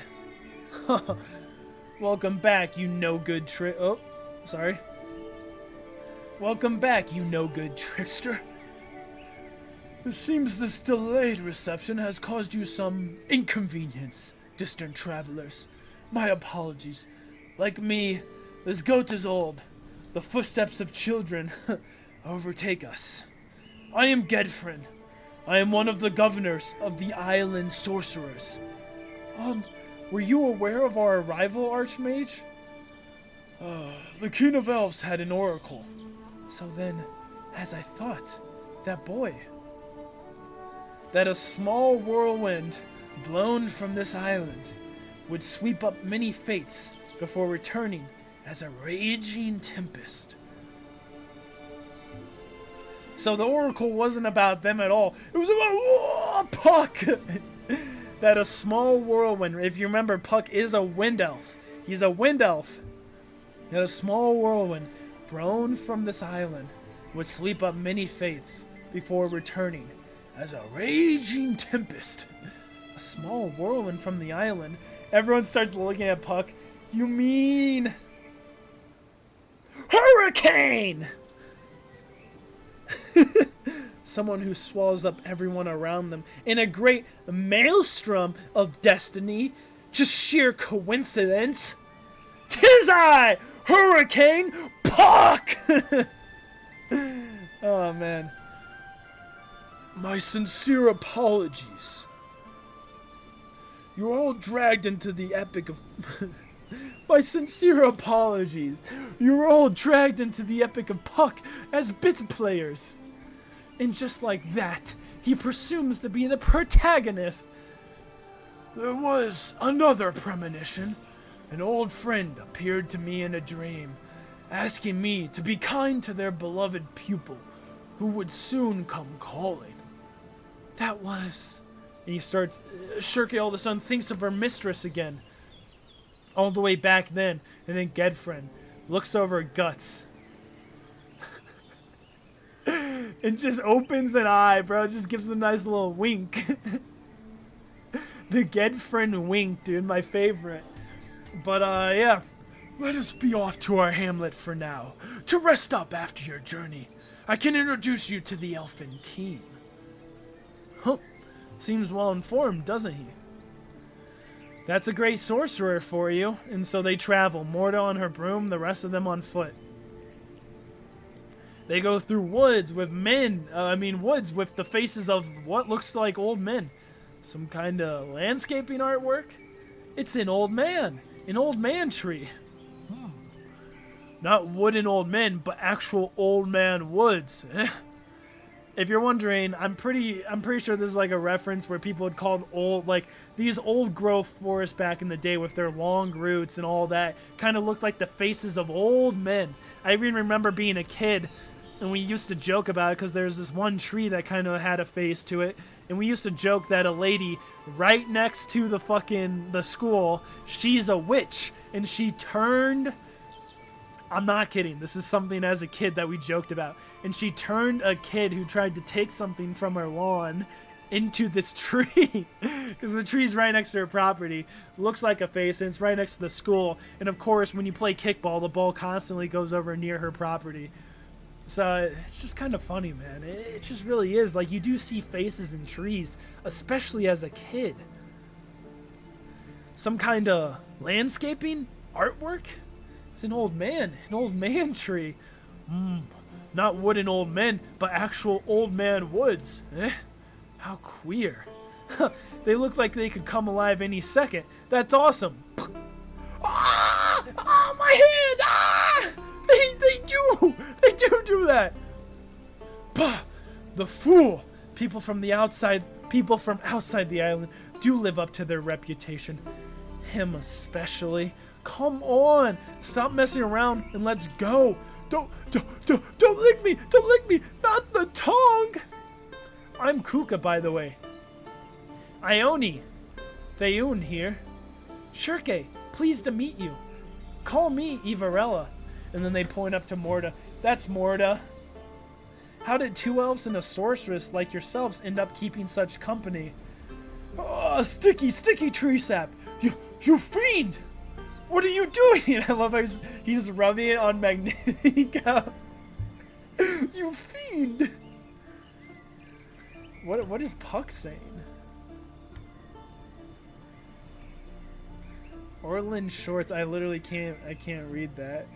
Welcome back, you no-good oh, sorry. Welcome back, you no-good trickster. It seems this delayed reception has caused you some inconvenience, distant travelers. My apologies. Like me, this goat is old. The footsteps of children overtake us. I am Gedfrin. I am one of the governors of the island sorcerers. Were you aware of our arrival, Archmage? The King of Elves had an oracle. So then, as I thought, that boy. That a small whirlwind, blown from this island, would sweep up many fates before returning as a raging tempest. So the oracle wasn't about them at all. It was about Puck! That a small whirlwind, if you remember, Puck is a wind elf. He's a wind elf. That a small whirlwind, blown from this island, would sweep up many fates before returning as a raging tempest. A small whirlwind from the island. Everyone starts looking at Puck. You mean... hurricane! Someone who swallows up everyone around them in a great maelstrom of destiny. Just sheer coincidence. 'Tis I, Hurricane Puck! Oh, man. My sincere apologies. You're all dragged into the epic of... My sincere apologies. You're all dragged into the epic of Puck as bit players. And just like that, he presumes to be the protagonist. There was another premonition. An old friend appeared to me in a dream, asking me to be kind to their beloved pupil, who would soon come calling. That was... And he starts... Shirky all of a sudden thinks of her mistress again. All the way back then. And then Gedfrin looks over at Guts. And just opens an eye, bro. Just gives a nice little wink. The Gedfrin wink, dude. My favorite. But, yeah. Let us be off to our hamlet for now. To rest up after your journey. I can introduce you to the Elfin King. Huh. Seems well informed, doesn't he? That's a great sorcerer for you. And so they travel. Morta on her broom, the rest of them on foot. They go through woods with woods with the faces of what looks like old men. Some kind of landscaping artwork. It's an old man tree. Not wooden old men, but actual old man woods. If you're wondering, I'm pretty sure this is like a reference where people would call old, like these old growth forests back in the day with their long roots and all that, kind of looked like the faces of old men. I even remember being a kid, and we used to joke about it because there's this one tree that kind of had a face to it, and we used to joke that a lady right next to the school, she's a witch, and she turned. I'm not kidding. This is something as a kid that we joked about. And she turned a kid who tried to take something from her lawn into this tree. Because the tree's right next to her property. Looks like a face, and it's right next to the school. And of course, when you play kickball, the ball constantly goes over near her property. So it's just kind of funny, man. It just really is. Like, you do see faces in trees, especially as a kid. Some kind of landscaping artwork? It's an old man tree. Not wooden old men, but actual old man woods. How queer. They look like they could come alive any second. That's awesome. Ah! Oh, my hand! Ah! They do that. Bah! The fool. People from outside the island do live up to their reputation. Him especially. Come on, stop messing around and let's go. Don't lick me, not the tongue. I'm Kuka, by the way. Ione, Thayun here. Shirke, pleased to meet you. Call me Ivarella. And then they point up to Morta. That's Morta. How did 2 elves and a sorceress like yourselves end up keeping such company? Oh, sticky tree sap. You fiend! What are you doing? I love how he's rubbing it on Magnifico. You fiend! What is Puck saying? Orlin Shorts. I literally can't read that.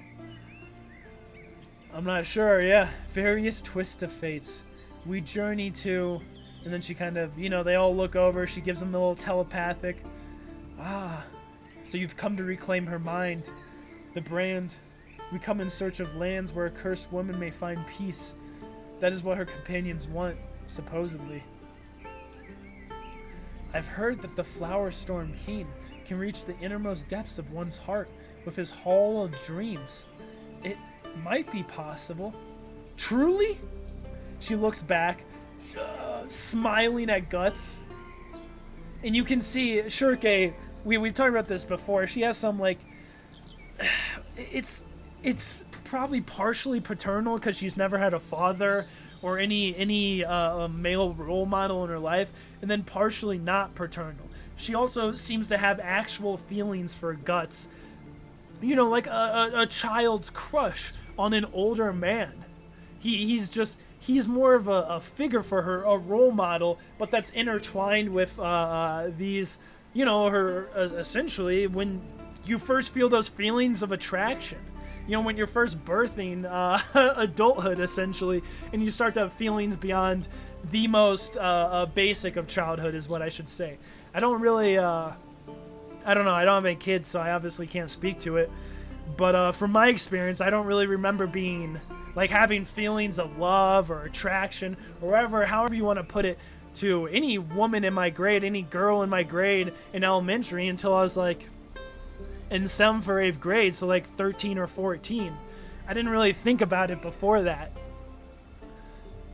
I'm not sure. Yeah, various twists of fates. We journey to, and then she kind of, they all look over. She gives them the little telepathic. So you've come to reclaim her mind, the brand. We come in search of lands where a cursed woman may find peace. That is what her companions want, supposedly. I've heard that the Flower Storm King can reach the innermost depths of one's heart with his Hall of Dreams. It might be possible. Truly? She looks back, smiling at Guts. And you can see Shirke, we've talked about this before, she has some, like, it's probably partially paternal because she's never had a father or any male role model in her life, and then partially not paternal. She also seems to have actual feelings for Guts, like a child's crush on an older man. He's more of a figure for her, a role model, but that's intertwined with these, her essentially when you first feel those feelings of attraction. When you're first birthing adulthood, essentially, and you start to have feelings beyond the most basic of childhood, is what I should say. I don't really, I don't know, I don't have any kids, so I obviously can't speak to it. But from my experience, I don't really remember being, like, having feelings of love or attraction, or however you want to put it, to any woman in my grade, any girl in my grade in elementary until I was, like, in 7th or 8th grade, so like 13 or 14. I didn't really think about it before that.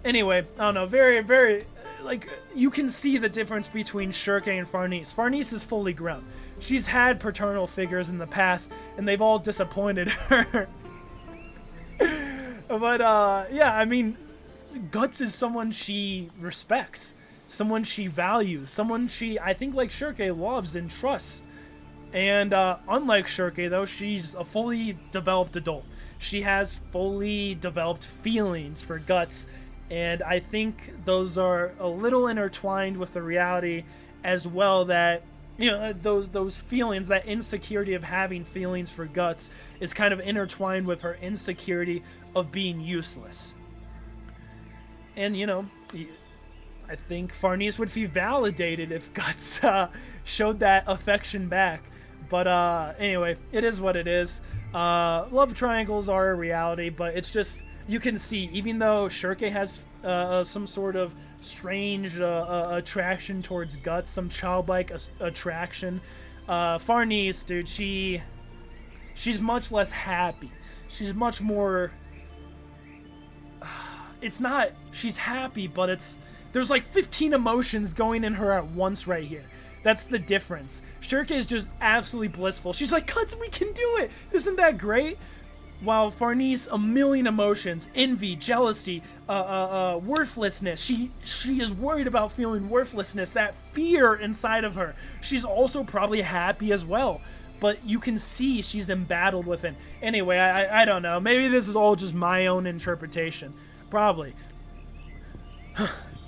Anyway, I don't know, very, very, like, you can see the difference between Shirke and Farnese. Farnese is fully grown. She's had paternal figures in the past, and they've all disappointed her. But, yeah, I mean, Guts is someone she respects, someone she values, someone she, I think, like Shirke, loves and trusts. And unlike Shirke, though, she's a fully developed adult. She has fully developed feelings for Guts, and I think those are a little intertwined with the reality as well that, you know, those feelings, that insecurity of having feelings for Guts is kind of intertwined with her insecurity of being useless. And, you know, I think Farnese would be validated if Guts showed that affection back. But anyway, it is what it is. Love triangles are a reality, but it's just, you can see, even though Shirke has some sort of strange attraction towards Guts, some childlike attraction, Farnese, dude, she's much less happy. She's much more... It's not... She's happy, but there's like 15 emotions going in her at once right here. That's the difference. Shirke is just absolutely blissful. She's like, Guts, we can do it! Isn't that great? While Farnese, a million emotions, envy, jealousy, worthlessness. She is worried about feeling worthlessness, that fear inside of her. She's also probably happy as well, but you can see she's embattled with it. Anyway, I don't know. Maybe this is all just my own interpretation. Probably.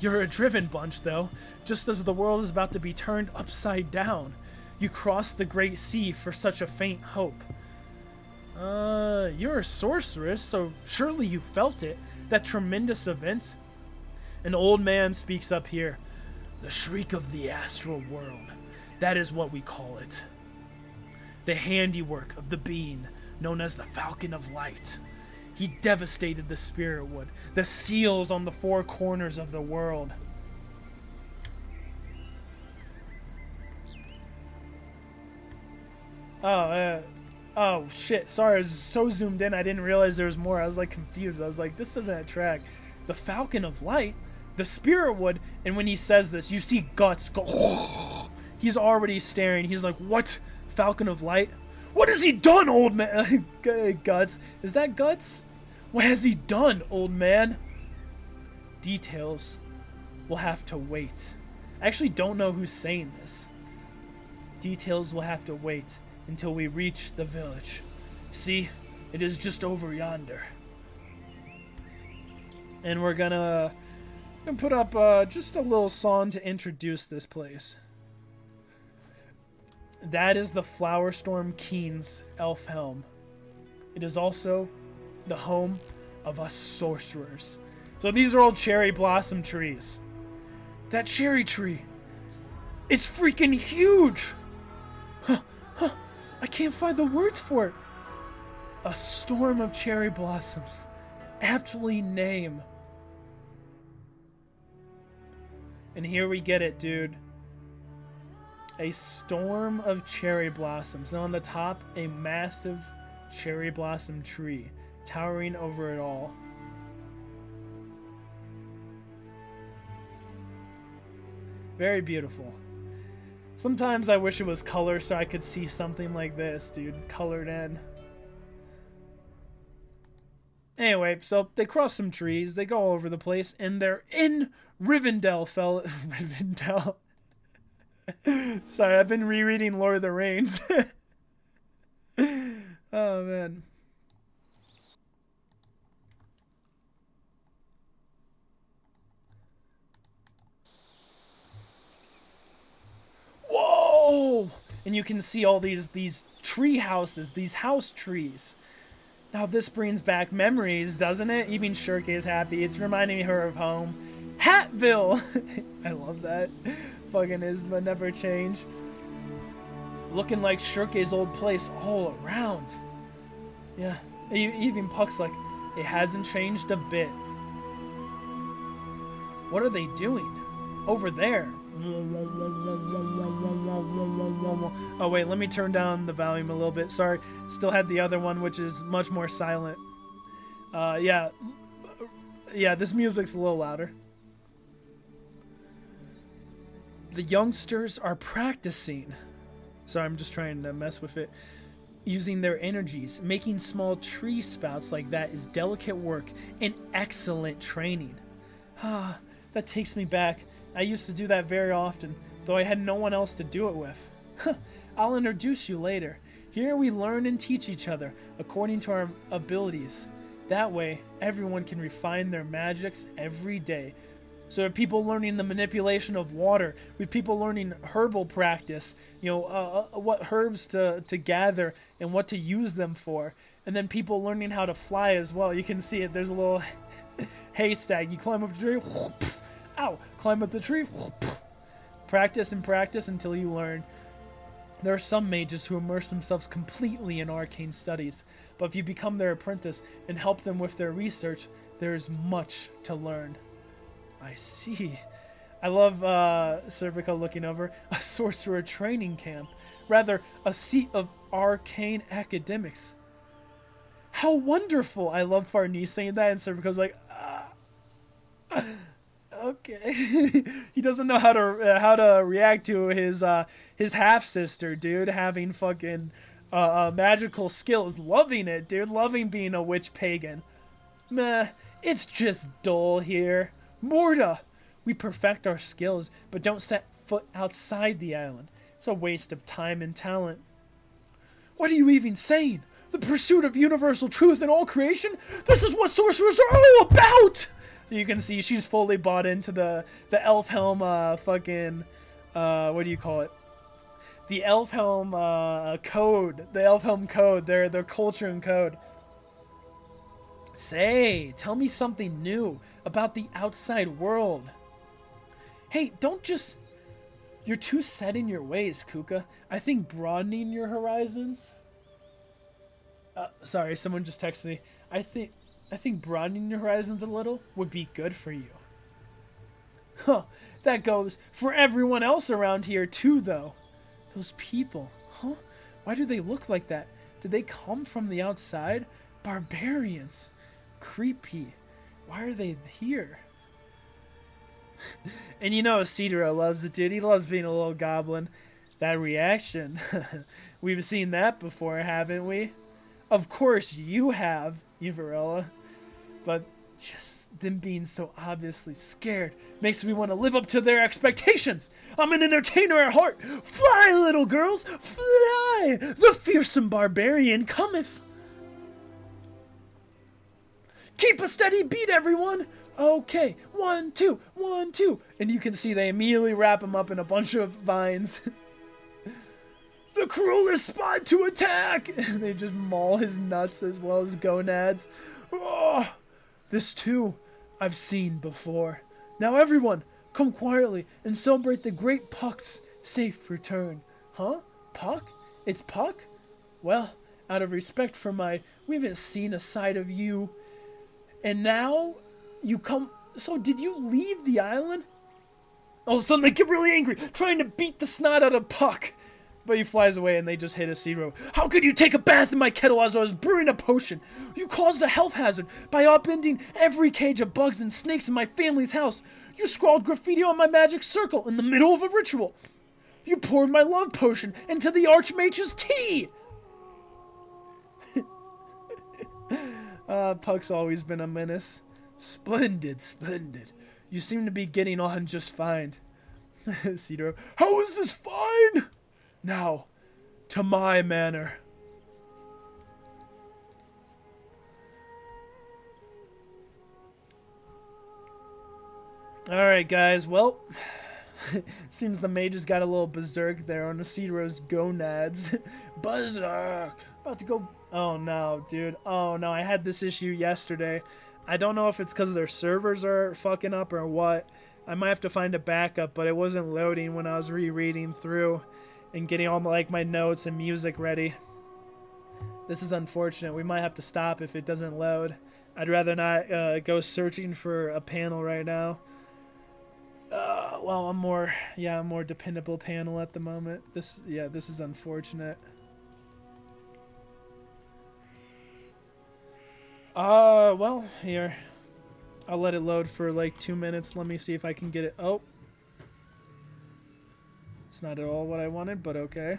You're a driven bunch, though. Just as the world is about to be turned upside down, you crossed the great sea for such a faint hope. You're a sorceress, so surely you felt it. That tremendous event. An old man speaks up here. The shriek of the astral world. That is what we call it. The handiwork of the being known as the Falcon of Light. He devastated the spirit wood, the seals on the four corners of the world. Oh, shit. Sorry, I was so zoomed in, I didn't realize there was more. I was, like, confused. I was like, this doesn't track. The Falcon of Light? The Spirit Wood? And when he says this, you see Guts go... He's already staring. He's like, what? Falcon of Light? What has he done, old man? Guts. Is that Guts? What has he done, old man? Details will have to wait. I actually don't know who's saying this. Details will have to wait until we reach the village. See, it is just over yonder. And we're gonna put up just a little song to introduce this place. That is the Flowerstorm Keen's Elfhelm. It is also the home of us sorcerers. So these are all cherry blossom trees. That cherry tree, it's freaking huge! I can't find the words for it. A storm of cherry blossoms. Aptly named. And here we get it, dude. A storm of cherry blossoms. And on the top, a massive cherry blossom tree towering over it all. Very beautiful. Sometimes I wish it was color so I could see something like this, dude. Colored in. Anyway, so they cross some trees, they go all over the place, and they're in Rivendell, Rivendell. Sorry, I've been rereading Lord of the Rings. Oh, man. Whoa! And you can see all these tree houses, these house trees. Now this brings back memories, doesn't it? Even Shirke is happy. It's reminding her of home. Hatville! I love that. Fucking is, but never change. Looking like Shirke's old place all around. Yeah, even Puck's like, it hasn't changed a bit. What are they doing? Over there. Oh wait, let me turn down the volume a little bit. Sorry, still had the other one, which is much more silent. Yeah, this music's a little louder. The youngsters are practicing. Sorry, I'm just trying to mess with it. Using their energies, making small tree spouts like that is delicate work and excellent training. Ah, that takes me back. I used to do that very often, though I had no one else to do it with. I'll introduce you later. Here we learn and teach each other, according to our abilities. That way, everyone can refine their magics every day. So there are people learning the manipulation of water. We have people learning herbal practice, you know, what herbs to gather and what to use them for. And then people learning how to fly as well. You can see it. There's a little haystack. You climb up the tree. Ow! Climb up the tree. Practice and practice until you learn. There are some mages who immerse themselves completely in arcane studies. But if you become their apprentice and help them with their research, there is much to learn. I see. I love Cervico looking over. A sorcerer training camp. Rather, a seat of arcane academics. How wonderful! I love Farnese saying that, and Cervico's like, okay. He doesn't know how to react to his half sister, dude, having fucking magical skills. Loving it, dude. Loving being a witch pagan. Meh, it's just dull here. Morta! We perfect our skills, but don't set foot outside the island. It's a waste of time and talent. What are you even saying? The pursuit of universal truth in all creation? This is what sorcerers are all about! So you can see she's fully bought into the Elfhelm fucking, what do you call it? The Elfhelm code. The Elfhelm code. Their culture and code. Say, tell me something new about the outside world. Hey, don't just... You're too set in your ways, Kuka. I think broadening your horizons... sorry, someone just texted me. I think broadening your horizons a little would be good for you. Huh, that goes for everyone else around here too, though. Those people, huh? Why do they look like that? Did they come from the outside? Barbarians. Creepy. Why are they here? And you know Isidro loves it, dude. He loves being a little goblin. That reaction. We've seen that before, haven't we? Of course you have, Uvarella. But just them being so obviously scared makes me want to live up to their expectations. I'm an entertainer at heart. Fly, little girls, fly! The fearsome barbarian cometh. Keep a steady beat, everyone. Okay, 1, 2, 1, 2. And you can see they immediately wrap him up in a bunch of vines. The cruelest spot to attack! And they just maul his nuts as well as gonads. Oh, this too, I've seen before. Now everyone, come quietly and celebrate the great Puck's safe return. Huh? Puck? It's Puck? Well, out of respect for we haven't seen a side of you. And now, you come... So, did you leave the island? All of a sudden, they get really angry, trying to beat the snot out of Puck. But he flies away, and they just hit Isidro. How could you take a bath in my kettle as I was brewing a potion? You caused a health hazard by upending every cage of bugs and snakes in my family's house. You scrawled graffiti on my magic circle in the middle of a ritual. You poured my love potion into the Archmage's tea. Puck's always been a menace. Splendid, splendid. You seem to be getting on just fine. Isidro, how is this fine? Now, to my manor. Alright, guys, well, seems the mage has got a little berserk there on Isidro's gonads. Berserk! About to go... Oh no, dude. Oh no, I had this issue yesterday. I don't know if it's because their servers are fucking up or what. I might have to find a backup, but it wasn't loading when I was rereading through and getting all my notes and music ready. This is unfortunate. We might have to stop if it doesn't load. I'd rather not go searching for a panel right now. Well, I'm more dependable panel at the moment. This is unfortunate. Well, here. I'll let it load for like 2 minutes. Let me see if I can get it. Oh. It's not at all what I wanted, but okay.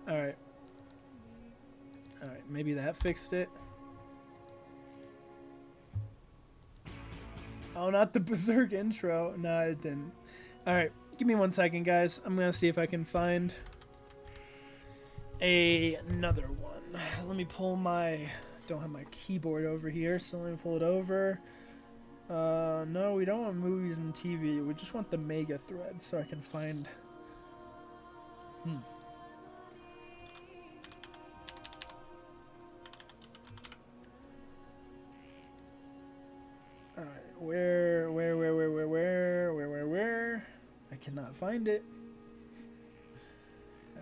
Alright. Alright, maybe that fixed it. Oh, not the Berserk intro. No, it didn't. Alright, give me 1 second, guys. I'm gonna see if I can find another one. Let me pull my don't have my keyboard over here, so let me pull it over. No, we don't want movies and TV. We just want the mega thread so I can find... Alright, where? I cannot find it.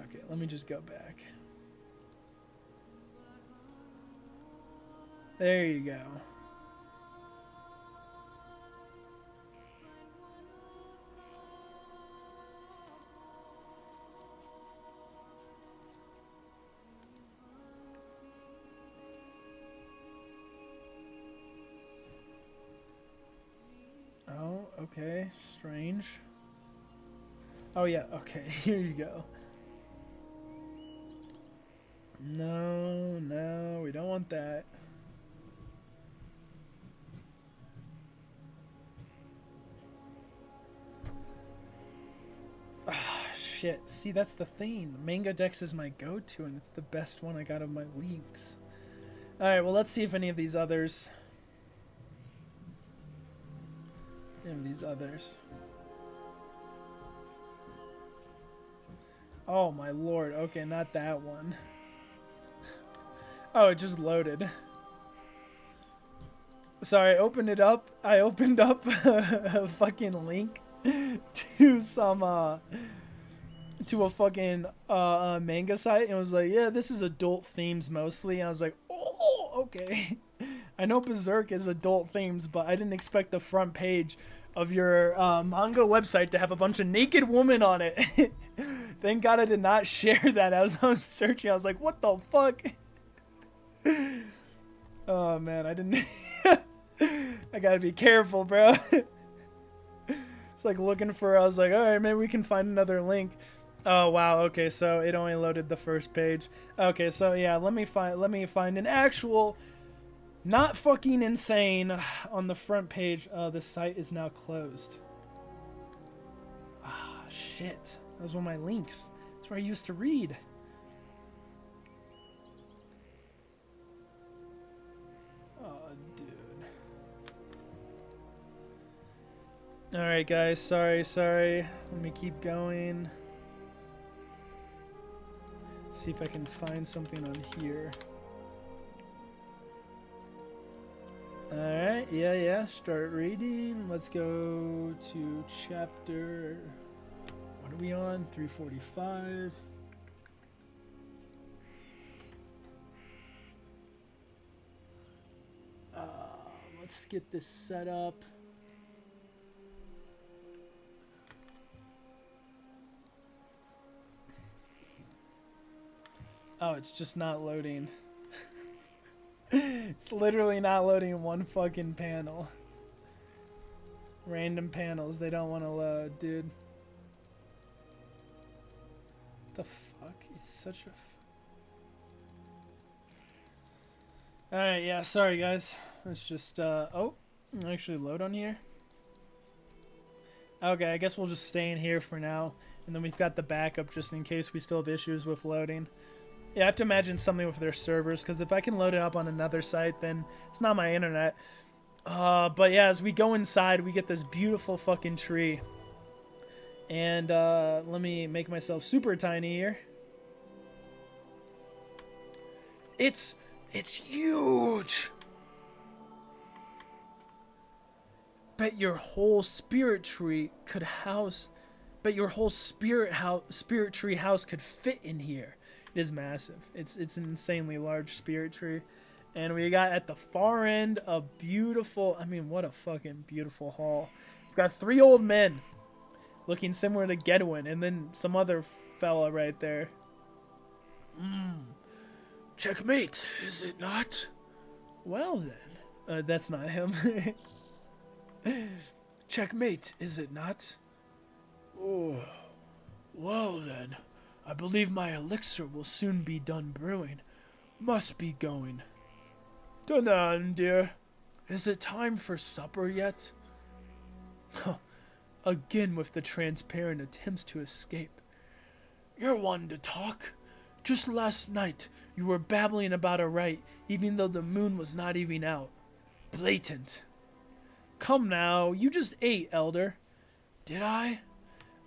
Okay, let me just go back. There you go. Oh, okay, strange. Oh yeah, okay, here you go. No, no, we don't want that. Ah, shit. See, that's the thing. Manga Dex is my go-to, and it's the best one I got of my links. Alright, well, let's see if any of these others... Oh, my lord. Okay, not that one. Oh, it just loaded. Sorry, I opened it up. I opened up a fucking link to some, to a fucking, manga site. And it was like, yeah, this is adult themes mostly. And I was like, oh, okay. I know Berserk is adult themes, but I didn't expect the front page of your manga website to have a bunch of naked women on it. Thank God I did not share that. I was searching. I was like, what the fuck? Oh, man. I didn't... I gotta be careful, bro. It's like looking for... I was like, alright, maybe we can find another link. Oh, wow. Okay, so it only loaded the first page. Okay, so yeah, let me find an actual... Not fucking insane on the front page. The site is now closed. Ah, shit. That was one of my links. That's where I used to read. Oh, dude. Alright, guys. Sorry. Let me keep going. See if I can find something on here. Alright, yeah. Start reading. Let's go to chapter... What are we on? 345. Let's get this set up. Oh, it's just not loading. It's literally not loading one fucking panel. Random panels, they don't want to load, dude. The fuck? It's such a... Alright, yeah, sorry guys. Let's just, oh, actually load on here. Okay, I guess we'll just stay in here for now. And then we've got the backup just in case we still have issues with loading. Yeah, I have to imagine something with their servers, because if I can load it up on another site, then it's not my internet. But yeah, as we go inside, we get this beautiful fucking tree. And let me make myself super tiny here. It's huge! Bet your whole spirit tree could house... Bet your whole spirit tree house could fit in here. It is massive. It's an insanely large spirit tree. And we got at the far end a beautiful... I mean, what a fucking beautiful hall. We've got 3 old men looking similar to Gedwin, and then some other fella right there. Checkmate, is it not? Well then. That's not him. Checkmate, is it not? Oh, well then. I believe my elixir will soon be done brewing. Must be going. Danan, dear. Is it time for supper yet? Again with the transparent attempts to escape. You're one to talk. Just last night, you were babbling about a right, even though the moon was not even out. Blatant. Come now, you just ate, elder. Did I?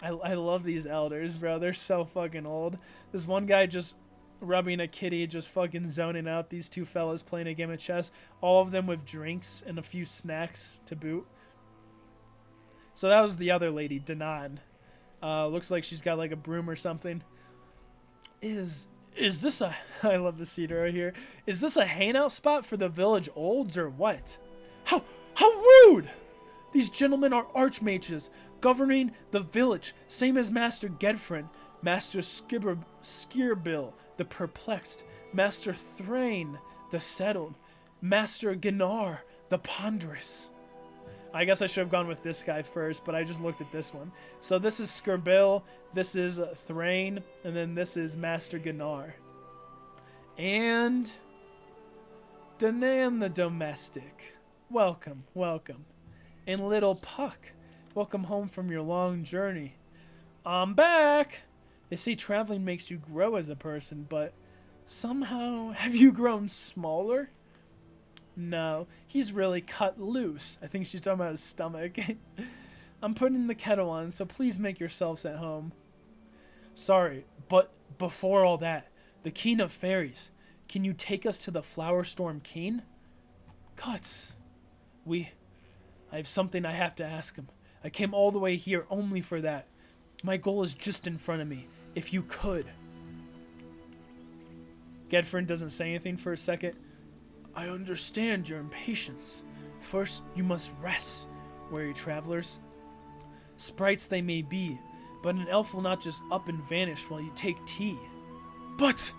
I love these elders, bro. They're so fucking old. This one guy just rubbing a kitty, just fucking zoning out. These two fellas playing a game of chess. All of them with drinks and a few snacks to boot. So that was the other lady, Danan. Looks like she's got like a broom or something. Is this a... I love the cedar right here. Is this a hangout spot for the village olds or what? How rude! These gentlemen are archmages, governing the village, same as Master Gedfrin, Master Skirbil, the perplexed, Master Thrain, the settled, Master Ginnar, the ponderous. I guess I should have gone with this guy first, but I just looked at this one. So this is Skirbil, this is Thrain, and then this is Master Ginnar. And Danan the domestic. Welcome, welcome. And little Puck, welcome home from your long journey. I'm back! They say traveling makes you grow as a person, but somehow, have you grown smaller? No, he's really cut loose. I think she's talking about his stomach. I'm putting the kettle on, so please make yourselves at home. Sorry, but before all that, the King of Fairies, can you take us to the Flower Storm King? Guts, I have something I have to ask him. I came all the way here only for that. My goal is just in front of me. If you could. Gedfrin doesn't say anything for a second. I understand your impatience. First, you must rest, weary travelers. Sprites they may be, but an elf will not just up and vanish while you take tea. But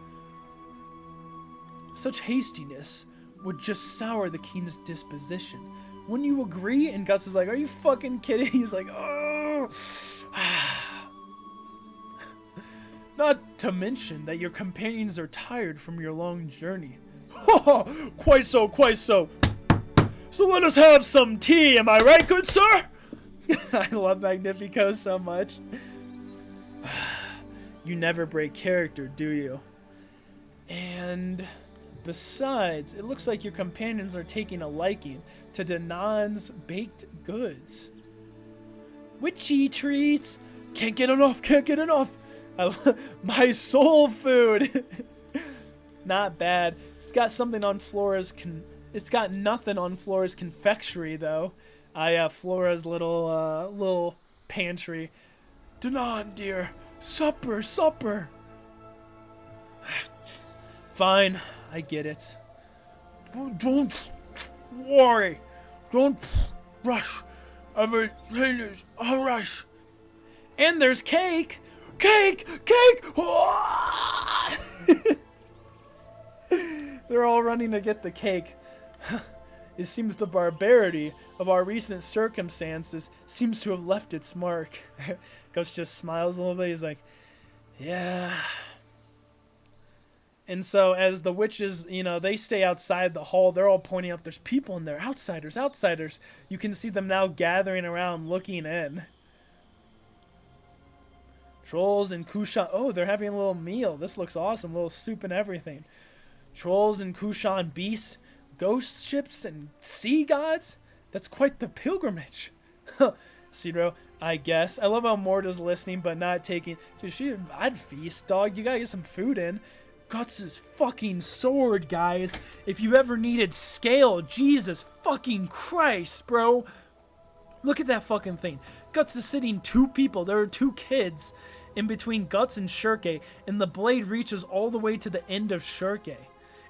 such hastiness would just sour the king's disposition. Wouldn't you agree? And Guts is like, are you fucking kidding? He's like, oh. Not to mention that your companions are tired from your long journey. Quite so, quite so. So let us have some tea, am I right, good sir? I love Magnifico so much. You never break character, do you? And besides, it looks like your companions are taking a liking to Danan's baked goods. Witchy treats! Can't get enough, can't get enough! My soul food! Not bad. It's got something on Flora's it's got nothing on Flora's confectionery though. Flora's little pantry. Danan, dear, supper, supper. Fine, I get it. Don't worry. Don't rush. Everything is a rush. And there's cake. Cake! Cake! They're all running to get the cake. It seems the barbarity of our recent circumstances seems to have left its mark. Ghost just smiles a little bit. He's like, yeah. And so as the witches, they stay outside the hall, they're all pointing up, there's people in there, outsiders, outsiders. You can see them now gathering around, looking in. Trolls and Kushan, oh, they're having a little meal. This looks awesome, little soup and everything. Trolls and Kushan beasts, ghost ships and sea gods? That's quite the pilgrimage. Cedro, I guess. I love how Morta's listening but not taking... Dude, I'd feast, dog. You gotta get some food in. Guts' fucking sword, guys. If you ever needed scale, Jesus fucking Christ, bro. Look at that fucking thing. Guts is sitting two people. There are two kids in between Guts and Shirke, and the blade reaches all the way to the end of Shirke.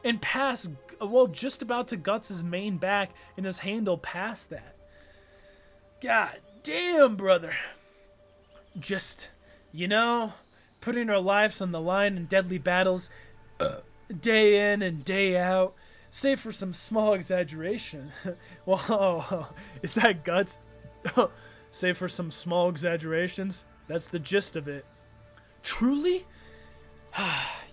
And past, well, just about to Guts' main back, and his handle past that. God damn, brother. Just, putting our lives on the line in deadly battles, day in and day out, save for some small exaggeration. Whoa, is that Guts? Save for some small exaggerations? That's the gist of it. Truly?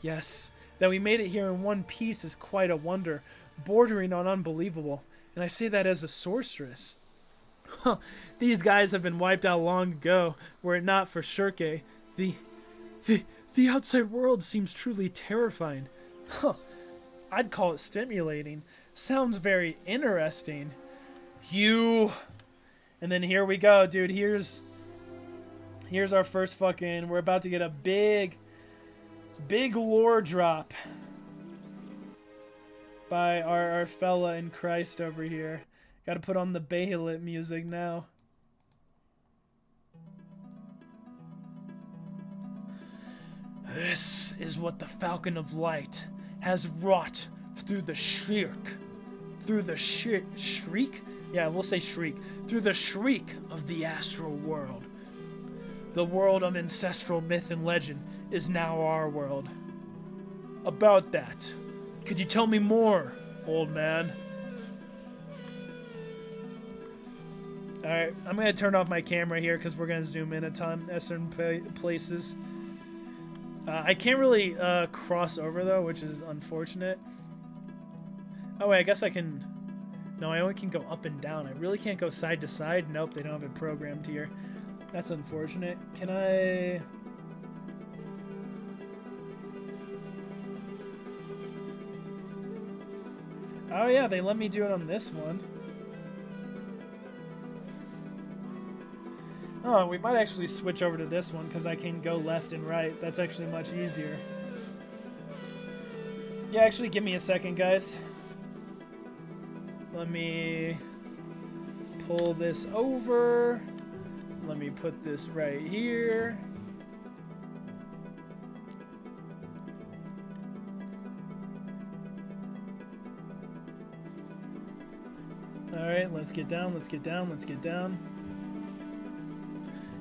Yes. That we made it here in one piece is quite a wonder, bordering on unbelievable. And I say that as a sorceress. These guys have been wiped out long ago, were it not for Shirke. The The outside world seems truly terrifying. Huh. I'd call it stimulating. Sounds very interesting. And then here we go, dude. Here's our first fucking... We're about to get a big lore drop by our fella in Christ over here. Gotta put on the Bahamut music now. This is what the Falcon of Light has wrought through the shriek? Yeah, we'll say shriek. Through the shriek of the astral world. The world of ancestral myth and legend is now our world. About that, could you tell me more, old man? Alright, I'm going to turn off my camera here because we're going to zoom in a ton at certain places. I can't really cross over, though, which is unfortunate. Oh, wait, I guess I can... No, I only can go up and down. I really can't go side to side. Nope, they don't have it programmed here. That's unfortunate. Can I... Oh, yeah, they let me do it on this one. Oh, we might actually switch over to this one because I can go left and right. That's actually much easier. Yeah, actually, give me a second, guys. Let me pull this over. Let me put this right here. Alright, let's get down, let's get down, let's get down.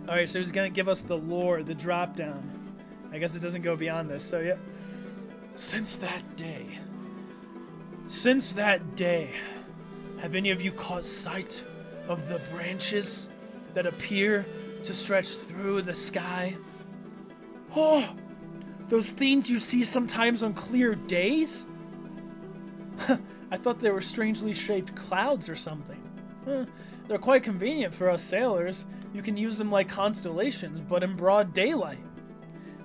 Alright, so he's gonna give us the lore, the drop down. I guess it doesn't go beyond this, so yep. Since that day, have any of you caught sight of the branches that appear to stretch through the sky? Oh, those things you see sometimes on clear days? I thought they were strangely shaped clouds or something. They're quite convenient for us sailors. You can use them like constellations, but in broad daylight.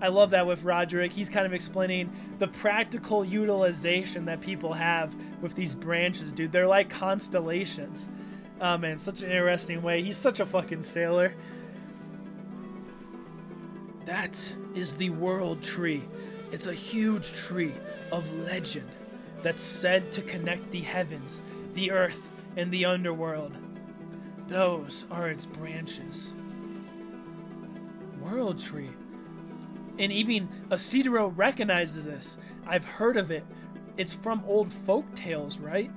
I love that with Roderick. He's kind of explaining the practical utilization that people have with these branches, dude. They're like constellations. Oh, man, such an interesting way. He's such a fucking sailor. That is the World Tree. It's a huge tree of legend that's said to connect the heavens, the earth, and the underworld. Those are its branches. World Tree. And even Isidro recognizes this. I've heard of it. It's from old folk tales, right?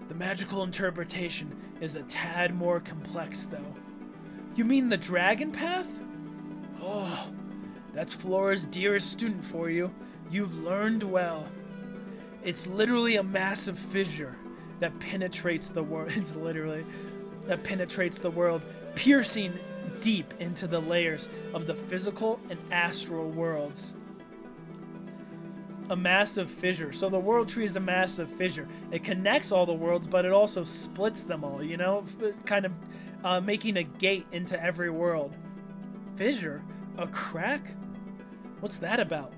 The magical interpretation is a tad more complex, though. You mean the Dragon Path? Oh, that's Flora's dearest student for you. You've learned well. It's literally a massive fissure that penetrates the world. That penetrates the world, piercing deep into the layers of the physical and astral worlds. A massive fissure. So the World Tree is a massive fissure. It connects all the worlds, but it also splits them all, you know? Kind of making a gate into every world. Fissure? A crack? What's that about?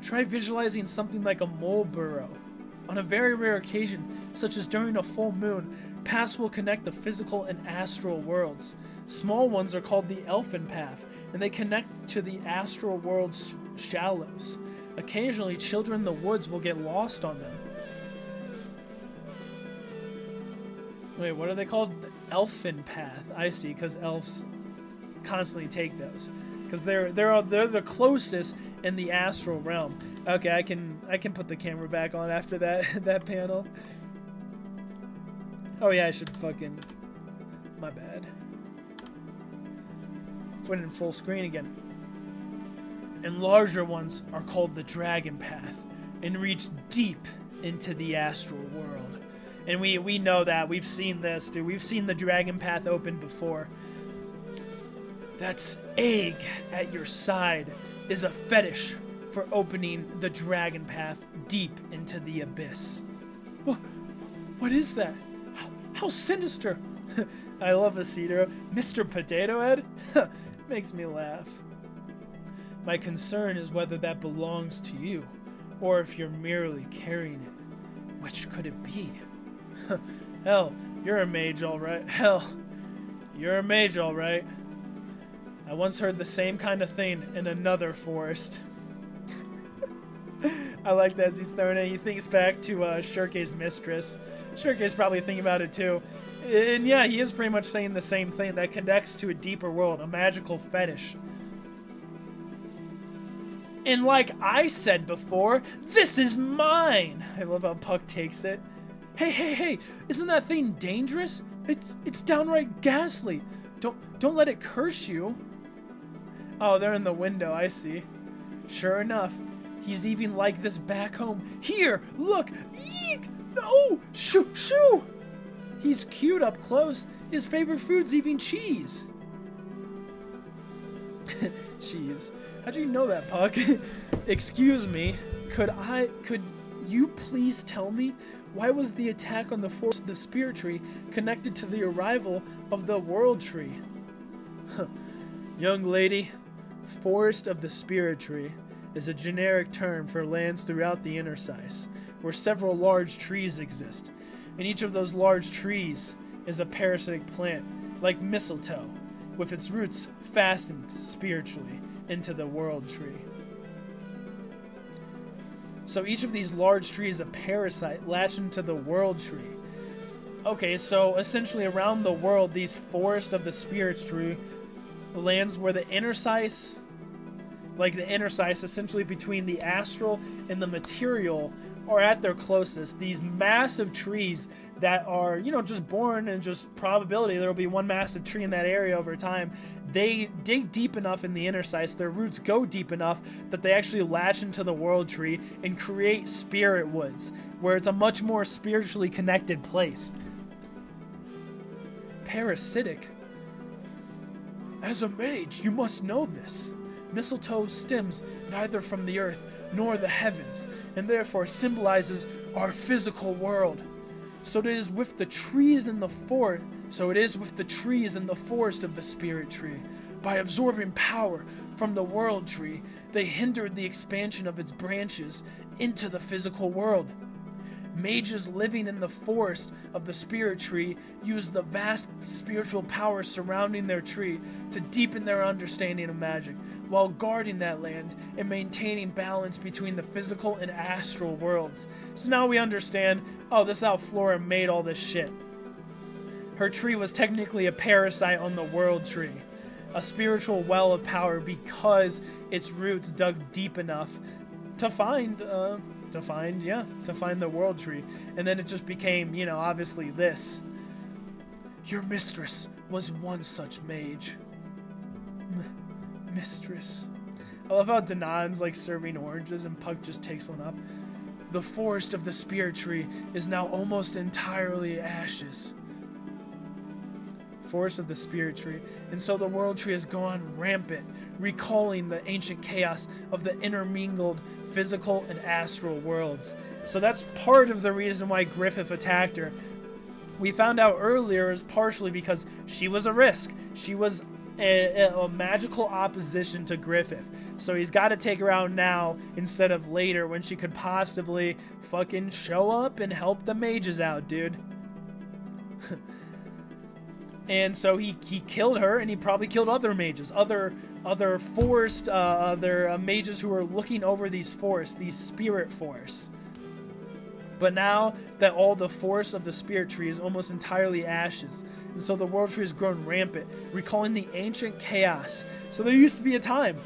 Try visualizing something like a mole burrow. On a very rare occasion, such as during a full moon, paths will connect the physical and astral worlds. Small ones are called the Elfhelm path, and they connect to the astral world's shallows. Occasionally, children in the woods will get lost on them. Wait, what are they called? The Elfhelm path. I see, because elves constantly take those. Because they're the closest in the astral realm. Okay, I can put the camera back on after that panel. Oh yeah, I should fucking... My bad. Put it in full screen again. And larger ones are called the Dragon Path and reach deep into the astral world. And we know that. We've seen this, dude. We've seen the Dragon Path open before. That's egg at your side is a fetish for opening the Dragon Path deep into the abyss. What is that? How sinister! I love Isidro. Mr. Potato Head? Makes me laugh. My concern is whether that belongs to you, or if you're merely carrying it. Which could it be? Hell, you're a mage, alright. Hell, you're a mage, alright. I once heard the same kind of thing in another forest. I like that as he's throwing it. He thinks back to Shirke's mistress. Shirke's probably thinking about it too. And yeah, he is pretty much saying the same thing, that connects to a deeper world, a magical fetish. And like I said before, this is mine! I love how Puck takes it. Hey, isn't that thing dangerous? It's downright ghastly. Don't let it curse you. Oh, they're in the window, I see. Sure enough, he's even like this back home. Here, look! Eek! No! Shoo! He's cute up close. His favorite food's even cheese. Cheese. How'd you know that, Puck? Excuse me. Could you please tell me why was the attack on the forest of the Spirit Tree connected to the arrival of the World Tree? Young lady, Forest of the Spirit Tree is a generic term for lands throughout the Intersize, where several large trees exist. And each of those large trees is a parasitic plant, like mistletoe, with its roots fastened spiritually into the World Tree. So each of these large trees is a parasite latched into the World Tree. Okay, so essentially around the world, these Forest of the Spirit Tree lands where the interstice, essentially between the astral and the material, are at their closest. These massive trees that are, just born and just probability there will be one massive tree in that area over time. They dig deep enough in the interstice, their roots go deep enough that they actually latch into the World Tree and create spirit woods, where it's a much more spiritually connected place. Parasitic? As a mage, you must know this. Mistletoe stems neither from the earth nor the heavens, and therefore symbolizes our physical world. So it is with the trees in the forest of the Spirit Tree. By absorbing power from the World Tree, they hindered the expansion of its branches into the physical world. Mages living in the forest of the Spirit Tree use the vast spiritual power surrounding their tree to deepen their understanding of magic, while guarding that land and maintaining balance between the physical and astral worlds. So now we understand, this is how Flora made all this shit. Her tree was technically a parasite on the World Tree, a spiritual well of power because its roots dug deep enough to find the World Tree. And then it just became, obviously this. Your mistress was one such mage. Mistress. I love how Danan's serving oranges and Puck just takes one up. The forest of the Spirit Tree is now almost entirely ashes. Forest of the Spirit Tree. And so the World Tree has gone rampant, recalling the ancient chaos of the intermingled physical and astral worlds. So that's part of the reason why Griffith attacked her. We found out earlier is partially because she was a risk. She was a magical opposition to Griffith. So he's got to take her out now instead of later when she could possibly fucking show up and help the mages out, dude. And so he killed her, and he probably killed other mages, other forest, other mages who were looking over these forests, these spirit forests. But now that all the forest of the Spirit Tree is almost entirely ashes, and so the World Tree has grown rampant, recalling the ancient chaos. So there used to be a time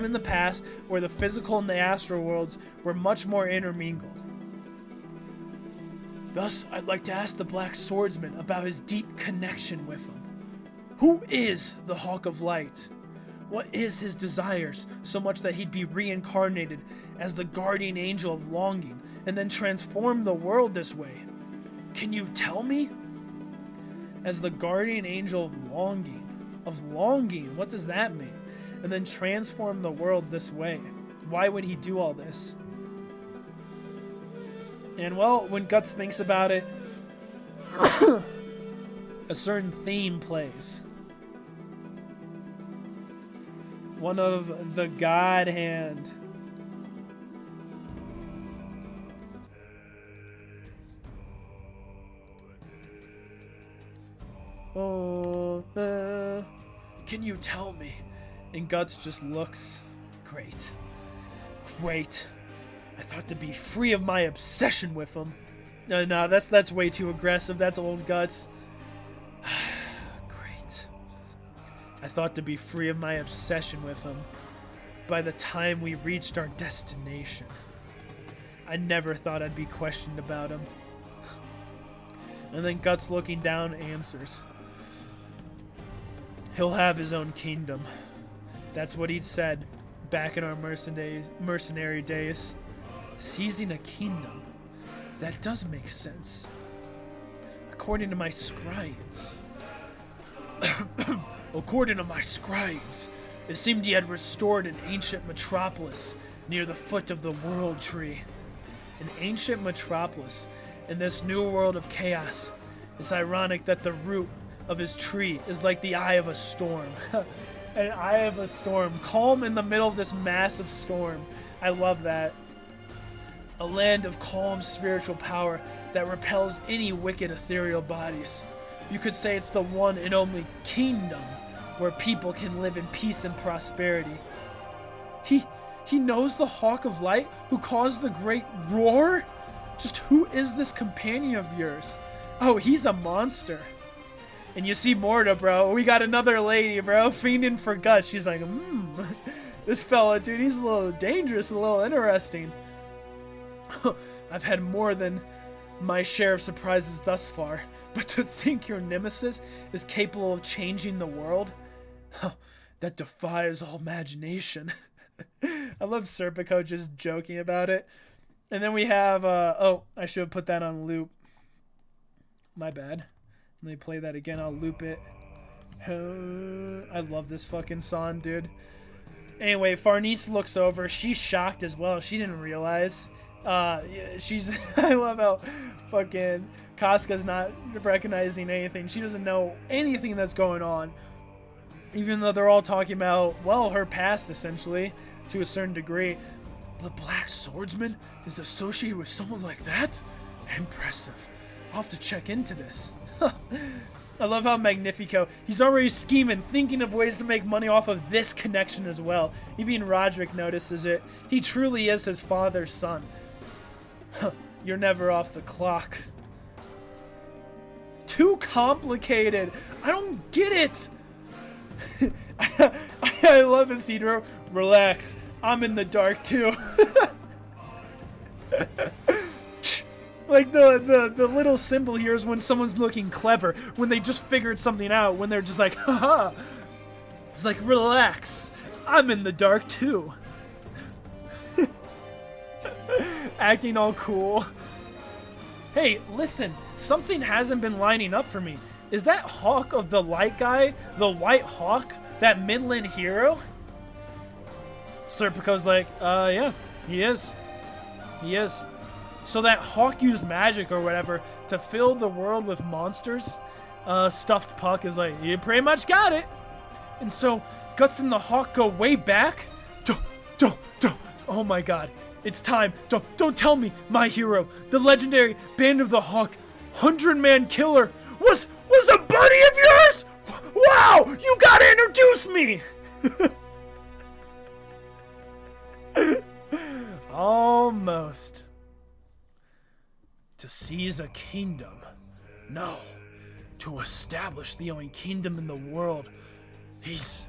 in the past where the physical and the astral worlds were much more intermingled. Thus, I'd like to ask the Black Swordsman about his deep connection with him. Who is the Hawk of Light? What is his desires, so much that he'd be reincarnated as the guardian angel of longing, and then transform the world this way? Can you tell me? As the guardian angel of longing, what does that mean? And then transform the world this way. Why would he do all this? And well, when Guts thinks about it, a certain theme plays. One of the God Hand. Oh, can you tell me? And Guts just looks great. Great. I thought to be free of my obsession with him. No, that's way too aggressive. That's old Guts. Great. I thought to be free of my obsession with him. By the time we reached our destination, I never thought I'd be questioned about him. And then Guts, looking down, answers. He'll have his own kingdom. That's what he'd said back in our mercenary days. Seizing a kingdom. That does make sense. According to my scribes. According to my scribes, it seemed he had restored an ancient metropolis near the foot of the World Tree. An ancient metropolis in this new world of chaos. It's ironic that the root of his tree is like the eye of a storm. An eye of a storm. Calm in the middle of this massive storm. I love that. A land of calm spiritual power that repels any wicked ethereal bodies. You could say it's the one and only kingdom where people can live in peace and prosperity. He knows the Hawk of Light who caused the great roar? Just who is this companion of yours? Oh, he's a monster. And you see Morta, bro. We got another lady, bro, fiending for Guts. She's like, this fella, dude, he's a little dangerous, a little interesting. I've had more than my share of surprises thus far, but to think your nemesis is capable of changing the world? That defies all imagination. I love Serpico just joking about it. And then we have, oh, I should have put that on loop. My bad. Let me play that again. I'll loop it. I love this fucking song, dude. Anyway, Farnese looks over. She's shocked as well. She didn't realize. She's... I love how fucking Casca's not recognizing anything. She doesn't know anything that's going on. Even though they're all talking about, well, her past, essentially, to a certain degree. The Black Swordsman is associated with someone like that? Impressive. I'll have to check into this. I love how Magnifico, he's already scheming, thinking of ways to make money off of this connection as well. Even Roderick notices it. He truly is his father's son. You're never off the clock. Too complicated. I don't get it. I love Isidro. Relax. I'm in the dark too. Like the little symbol here is when someone's looking clever, when they just figured something out, when they're just like, haha. It's like, relax. I'm in the dark too. Acting all cool. Hey, listen, something hasn't been lining up for me. Is that Hawk of the Light guy, the White Hawk, that Midland hero? Serpico's like, yeah, he is. He is. So that Hawk used magic or whatever to fill the world with monsters. Stuffed Puck is like, you pretty much got it. And so Guts and the Hawk go way back. Oh my god. It's time. Don't tell me, my hero, the legendary Band of the Hawk, 100-man killer, was a buddy of yours? Wow, you gotta introduce me. Almost. To seize a kingdom. No. To establish the only kingdom in the world. He's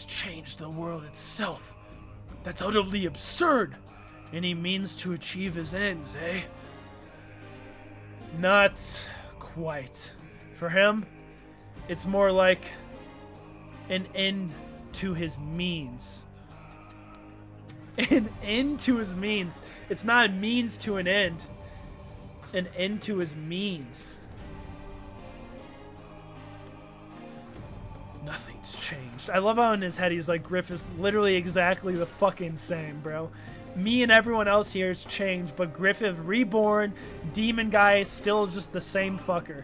changed the world itself. That's utterly absurd. And he means to achieve his ends, eh? Not quite. For him, it's more like an end to his means. An end to his means. It's not a means to an end. An end to his means. Nothing's changed. I love how in his head he's like, Griff is literally exactly the fucking same, bro. Me and everyone else here has changed, but Griffith reborn, demon guy is still just the same fucker.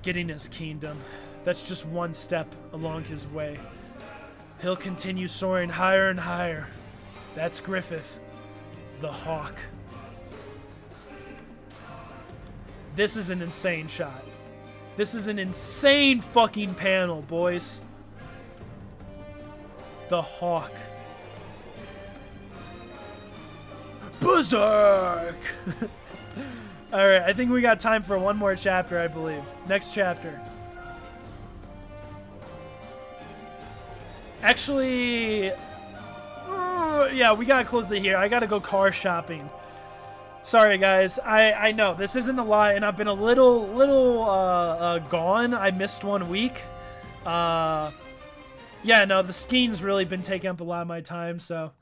Getting his kingdom. That's just one step along his way. He'll continue soaring higher and higher. That's Griffith, the Hawk. This is an insane shot. This is an insane fucking panel, boys. The Hawk. Berserk! Alright, I think we got time for one more chapter, I believe. Next chapter. Actually, yeah, we gotta close it here. I gotta go car shopping. Sorry, guys. I know this isn't a lot, and I've been a little gone. I missed 1 week. Yeah, no, the skiing's really been taking up a lot of my time, so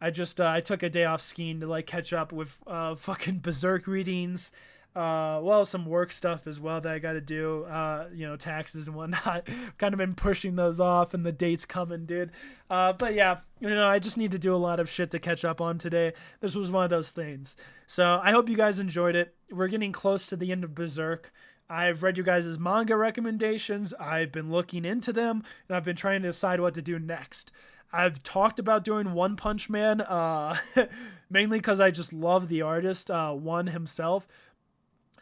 I just I took a day off skiing to like catch up with fucking Berserk readings. Well, some work stuff as well that I got to do, you know, taxes and whatnot. Kind of been pushing those off, and the date's coming, dude. But yeah, you know, I just need to do a lot of shit to catch up on today. This was one of those things. So I hope you guys enjoyed it. We're getting close to the end of Berserk. I've read you guys' manga recommendations. I've been looking into them, and I've been trying to decide what to do next. I've talked about doing One Punch Man, mainly because I just love the artist, One himself.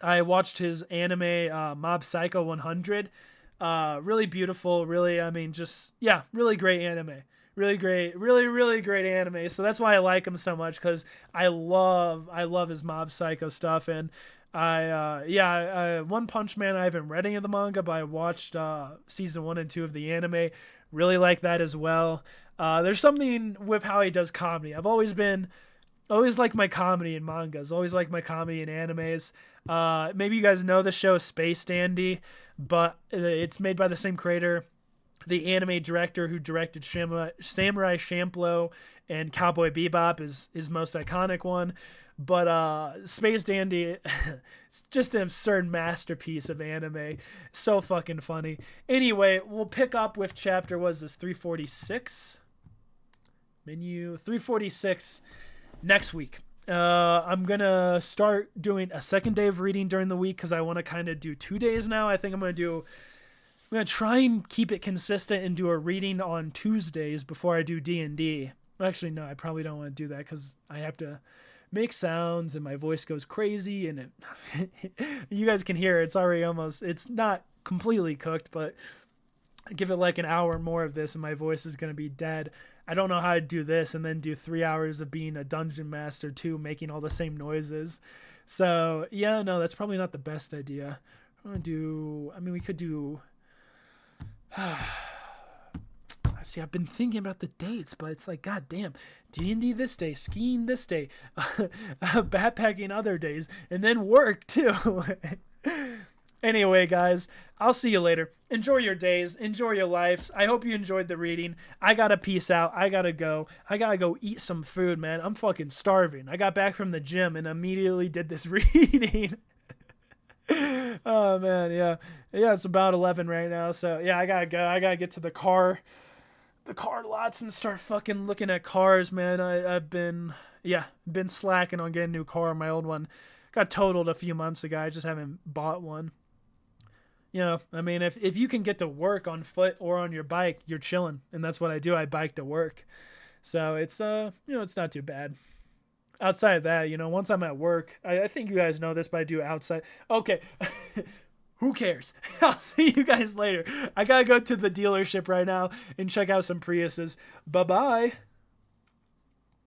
I watched his anime, Mob Psycho 100. Really beautiful, really, I mean, just, yeah, really great anime. Really great, really great anime. So that's why I like him so much, because I love his Mob Psycho stuff. And One Punch Man, I haven't read any of the manga, but I watched season 1 and 2 of the anime. Really like that as well. There's something with how he does comedy. I've always liked my comedy in mangas, always liked my comedy in animes. Maybe you guys know the show Space Dandy, but it's made by the same creator, the anime director who directed Samurai Champloo and Cowboy Bebop is his most iconic one. But Space Dandy, it's just an absurd masterpiece of anime. So fucking funny. Anyway, we'll pick up with chapter, was this 346? Menu 346 next week. I'm gonna start doing a second day of reading during the week because I want to kind of do 2 days now. I think I'm gonna try and keep it consistent and do a reading on Tuesdays before I do D&D. Actually, no, I probably don't want to do that because I have to make sounds and my voice goes crazy, and you guys can hear it. It's not completely cooked, but give it like an hour more of this and my voice is gonna be dead. I don't know how to do this and then do 3 hours of being a dungeon master too, making all the same noises. So yeah, no, that's probably not the best idea. We could do. See, I've been thinking about the dates, but it's like, god damn, D&D this day, skiing this day, backpacking other days, and then work too. Anyway, guys, I'll see you later. Enjoy your days. Enjoy your lives. I hope you enjoyed the reading. I gotta peace out. I gotta go eat some food, man. I'm fucking starving. I got back from the gym and immediately did this reading. Oh, man, yeah. Yeah, it's about 11 right now, so yeah, I gotta go. I gotta get to the car lots and start fucking looking at cars, man. I've been slacking on getting a new car. My old one got totaled a few months ago. I just haven't bought one. You know, I mean, if you can get to work on foot or on your bike, you're chilling. And that's what I do. I bike to work. So it's, it's not too bad. Outside of that, once I'm at work, I think you guys know this, but I do outside. Okay. Who cares? I'll see you guys later. I gotta go to the dealership right now and check out some Priuses. Bye-bye.